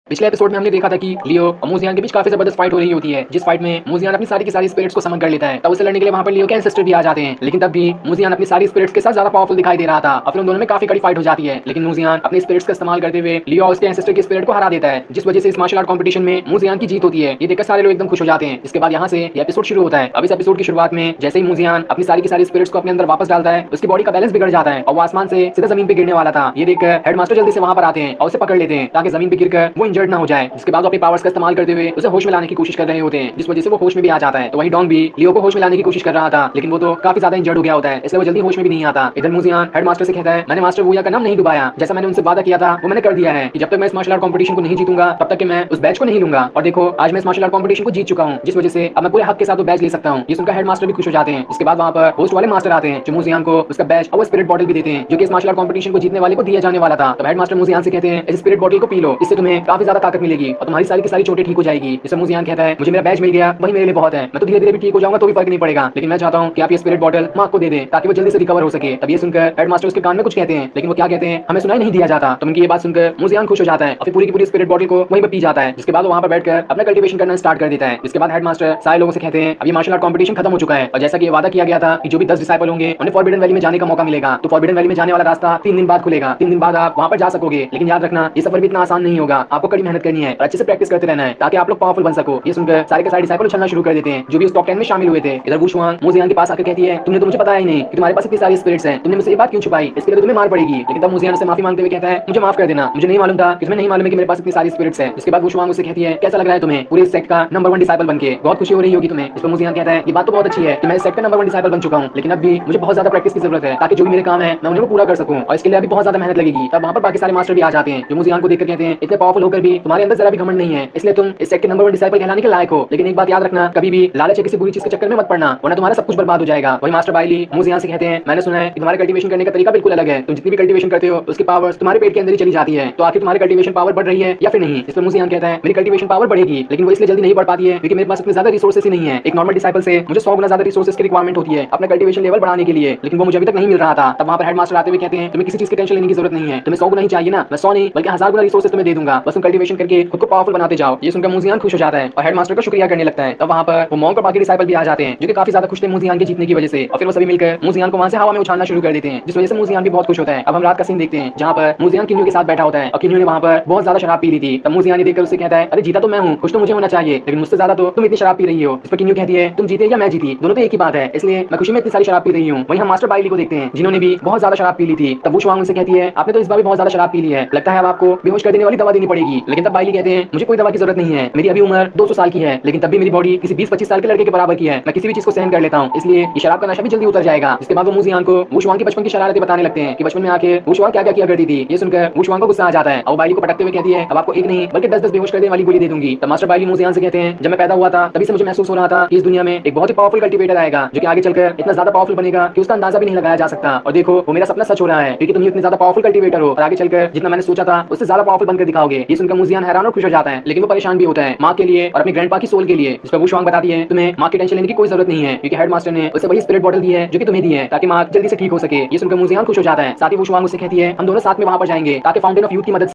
पिछले एपिसोड में हमने देखा था कि लियो और मुजियान के बीच काफी जबरदस्त फाइट हो रही होती है, जिस फाइट में मुजियान अपनी सारी की सारी स्पिरिट्स को समन कर लेता है। तब उसे लड़ने के लिए वहां पर लियो के एंसेस्टर भी आ जाते हैं, लेकिन तब भी मुजियान अपनी सारी स्पिरिट्स के साथ ज्यादा पावरफुल दिखाई दे रहा था और फिर उन दोनों में काफी कड़ी फाइट हो जाती है। लेकिन मुजियान अपने स्पिरिट्स का इस्तेमाल करते हुए लियो और उसके एंसेस्टर की स्पिरिट को हरा देता है, जिस वजह से इस मार्शल आर्ट कॉम्पिटिशन में मुजियान की जीत होती है। ये देखकर सारे लोग एकदम खुश हो जाते हैं। इसके बाद यहाँ से ये एपिसोड शुरू होता है। अब इस एपिसोड की शुरुआत में जैसे ही मुजियान अपनी सारी की सारी स्पिरिट्स को अपने अंदर वापस डालता है उसकी बॉडी का बैलेंस बिगड़ जाता है और वो आसमान से सीधा जमीन पे गिरने वाला था। ये देखकर हेडमास्टर जल्दी से वहां पर आते हैं और उसे पकड़ लेते हैं ताकि जमीन पे गिरकर वो इंजर्ड ना हो जाए। इसके बाद अपनी पावर्स का इस्तेमाल करते हुए उसे होश में लाने की कोशिश कर रहे होते हैं, जिस वजह से वो होश में भी आ जाता है। तो वहीं डॉन भी लियो को होश में लाने की कोशिश कर रहा था, लेकिन वो तो काफी ज्यादा इंजर्ड हो गया होता है, इसलिए वो जल्दी होश में भी नहीं आता। इधर मुजियान हेडमास्टर से कहता है मैंने मास्टर वुया का नाम नहीं डुबाया, जैसा मैंने उनसे वादा किया था वो मैंने कर दिया है कि जब तक मैं इस मार्शल आर्ट कॉम्पिटिशन को नहीं जीतूंगा तब तक कि मैं उस बैच को नहीं लूंगा। और देखो आज मैं इस मार्शल आर्ट कॉम्पिटिशन को जीत चुका हूँ, जिस वजह से अब मैं पूरे हक के साथ वो बैच ले सकता हूँ। ये सुनकर हेडमास्टर भी खुश हो जाते हैं। इसके बाद वहां पर होस्ट वाले मास्टर आते हैं जो मुजियान को उसका बैच और स्पिरिट बॉटल भी देते हैं जो कि इस मार्शल आर्ट कॉम्पिटिशन को जीतने वाले को दिया जाने वाला था। तो हेडमास्टर मुजियान से कहते हैं इस स्पिरिट बॉटल को पी लो, इससे तुम्हें काफी ज्यादा ताकत मिलेगी और तुम्हारी सारी की सारी चोटें ठीक हो जाएगी। जिससे मुजियान कहता है मुझे मेरा बैच मिल गया वही मेरे लिए बहुत है, मैं तो धीरे धीरे भी ठीक हो जाऊंगा तो भी फर्क नहीं पड़ेगा, लेकिन मैं चाहता हूं कि आप ये स्पिरिट बॉटल मार्क को दे दें ताकि वो जल्दी से रिकवर हो सके। तब ये सुनकर हेडमास्टर उसके कान में कुछ कहते हैं, लेकिन वो क्या कहते हैं हमें सुनाई नहीं दिया जाता। तो उनकी ये बात सुनकर मुजियान खुश हो जाता है और फिर पूरी की पूरी स्पिरिट बॉटल को वहीं पर पी जाता है। जिसके बाद वो वहां पर बैठकर अपना कल्टीवेशन करना स्टार्ट कर देता है। इसके बाद हेडमास्टर सारे लोगों से कहते हैं अब ये मार्शल आर्ट कॉम्पिटिशन खत्म हो चुका है और जैसा कि ये वादा किया गया था कि जो भी 10 डिसाइपल होंगे उन्हें फॉरबिडन वैली में जाने का मौका मिलेगा, तो फॉरबिडन वैली में जाने वाला रास्ता 3 दिन बाद खुलेगा। 3 दिन बाद आप वहां पर जा सकोगे, लेकिन याद रखना ये सफर भी इतना आसान नहीं होगा, आपको कड़ी मेहनत करनी है और अच्छे से प्रैक्टिस करते रहना है ताकि आप लोग पावरफुल बन सको। ये सुनकर सारे के सारे डिसाइपल उछलना शुरू कर देते हैं जो भी उस टॉप 10 में शामिल हुए थे। इधर वुशुआंग मुजियान के पास आकर कहती है तुमने तो मुझे बताया ही नहीं कि तुम्हारे पास इतनी सारी स्पिरिट्स हैं, तुमने मुझसे ये बात क्यों छुपाई, इसके लिए तुम्हें मार पड़ेगी। लेकिन तब मुजियान से माफी मांगते हुए कहता है मुझे माफ कर देना, मुझे नहीं मालूम था कि तुम्हें नहीं मालूम है कि मेरे पास इतनी सारी स्पिरिट्स हैं। इसके बाद वुशुआंग उससे कहती है कैसा लग रहा है तुम्हें पूरे सेक्ट का नंबर 1 डिसाइपल बनके, बहुत खुशी हो रही होगी तुम्हें। इस पर मुजियान कहता है ये बात तो बहुत अच्छी है कि मैं इस सेक्ट का नंबर 1 डिसाइपल बन चुका हूं, लेकिन अब भी मुझे बहुत ज्यादा प्रैक्टिस की जरूरत है ताकि जो भी मेरे काम है मैं उन्हें पूरा कर सकूं और इसके लिए अभी बहुत ज्यादा मेहनत लगेगी। तब वहां पर बाकी सारे मास्टर भी आ जाते हैं जो मुजियान को देखकर कहते हैं इतने पावरफुल होकर भी तुम्हारे अंदर जरा भी घमंड नहीं है, इसलिए तुम इस सेट के नंबर 1 डिसाइपल कहलाने के लायक हो। लेकिन एक बात याद रखना, कभी भी लालच या किसी बुरी चीज के चक्कर में मत पड़ना, वरना तुम्हारा सब कुछ बर्बाद हो जाएगा। वही मास्टर बाइली मुझे से कहते हैं, मैंने सुना है कि तुम्हारे कल्टीवेशन करने का तरीका बिल्कुल अलग है। तुम जितनी भी कल्टीवेशन करते हो उसकी पावर्स तुम्हारे पेट के अंदर ही चली जाती है। तो आखिर तुम्हारी कल्टीवेशन पावर बढ़ रही है या फिर नहीं? इस पर मुझे कहता है मेरी कल्टीवेशन पावर बढ़ेगी, लेकिन वो इसलिए जल्दी नहीं बढ़ पाती है क्योंकि मेरे पास इतने ज्यादा रिसोर्सेस ही नहीं है। एक नॉर्मल डिसाइपल से मुझे 100 गुना ज्यादा रिसोर्सेस की रिक्वायरमेंट होती है अपने कल्टीवेशन लेवल बढ़ाने के लिए, लेकिन वो मुझे अभी तक नहीं मिल रहा था। तब वहां पर हेडमास्टर आते हुए कहते हैं तुम्हें किसी चीज की टेंशन लेने की जरूरत नहीं है, तुम्हें 100 गुना ही चाहिए ना, मैं 100 नहीं बल्कि 1000 गुना रिसोर्सेस तुम्हें दे दूंगा, बस तुम कल्टीवेशन करके खुद को पावरफुल बनाते जाओ। ये सुनकर मुजियान खुश हो जाता है और हेडमास्टर का शुक्रिया करने लगता है। तब वहां पर वो मॉन्क और बाकी डिसाइपल भी आ जाते हैं जो कि काफी ज्यादा खुश थे मुजियान के जीतने की वजह से, और फिर वो सभी मिलकर मुजियान को वहां से हवा में उछालना शुरू कर देते हैं, जिस वजह से मुजियान भी बहुत खुश होता है। अब हम रात का सीन देखते हैं जहां पर मुजियान किन्यू के साथ बैठा होता है और किन्यू ने वहां पर बहुत ज्यादा शराब पी ली थी। तब मुजियान ने देखकर उससे कहता है अरे जीता तो मैं हूं, खुश तो मुझे होना चाहिए, लेकिन मुझसे ज्यादा तो तुम इतनी शराब पी रही हो। इस पर किन्यू कहती है तुम जीते या मैं जीती, दोनों तो एक ही बात है, इसलिए मैं खुशी में इतनी सारी शराब पी रही हूँ। वहीं हम मास्टर बाइली को देखते हैं जिन्होंने भी बहुत ज्यादा शराब पी ली थी। तब वो शुआंग उनसे कहती है आपने तो इस बार भी बहुत ज्यादा शराब पी ली है, लगता है अब आपको बेहोश कर देने वाली दवा देनी पड़ेगी। लेकिन तब बाइली कहते हैं मुझे कोई दवा की जरूरत नहीं है, मेरी अभी उम्र 200 साल की है, लेकिन तब भी मेरी बॉडी किसी 20-25 साल के लड़के के बराबर की है, मैं किसी भी चीज को सहन कर लेता हूँ, इसलिए ये शराब का नशा भी जल्दी उतर जाएगा। इसके बाद वो मुजियान को वो शुआंग की बचपन की शरारतें बताने लगते हैं कि बचपन में आके वो शुआंग क्या क्या किया करती थी। ये सुनकर वो शुआंग को गुस्सा आ जाता है और बाइली को पटकते हुए कहती है अब आपको एक नहीं बल्कि 10-10 बेहोश कर देने वाली गोली दे दूंगी। तब मास्टर बाइली मुजियान से कहते हैं जब मैं पैदा हुआ था तभी से मुझे महसूस हो रहा था कि इस दुनिया में एक बहुत ही पावरफुल कल्टीवेटर आएगा जो कि आगे चलकर इतना ज्यादा पावरफुल बनेगा कि उसका अंदाजा भी नहीं लगाया जा सकता। और देखो वो मेरा सपना सच हो रहा है क्योंकि तुम ही इतने ज्यादा पावरफुल कल्टीवेटर हो और आगे चलकर जितना मैंने सोचा था उससे ज्यादा पावरफुल बनकर दिखाओगे। ये सुनकर मुजियान हैरान और खुश हो जाता है, लेकिन वो परेशान भी होता है माँ के लिए और अपने ग्रैंडपा की सोल के लिए। जिस पर वो शुआंग बताती है तुम्हें माँ की टेंशन लेने की कोई जरूरत नहीं है क्योंकि हेडमास्टर ने उसे वही स्पिरिट बॉटल दी है जो कि तुम्हें दी है ताकि माँ जल्दी से ठीक हो सके। ये सुनकर मुजियान खुश हो जाता है। साथ ही वो शुआंग उससे कहती है हम दोनों साथ में वहां पर जाएंगे ताकि फाउंटेन ऑफ यूथ की मदद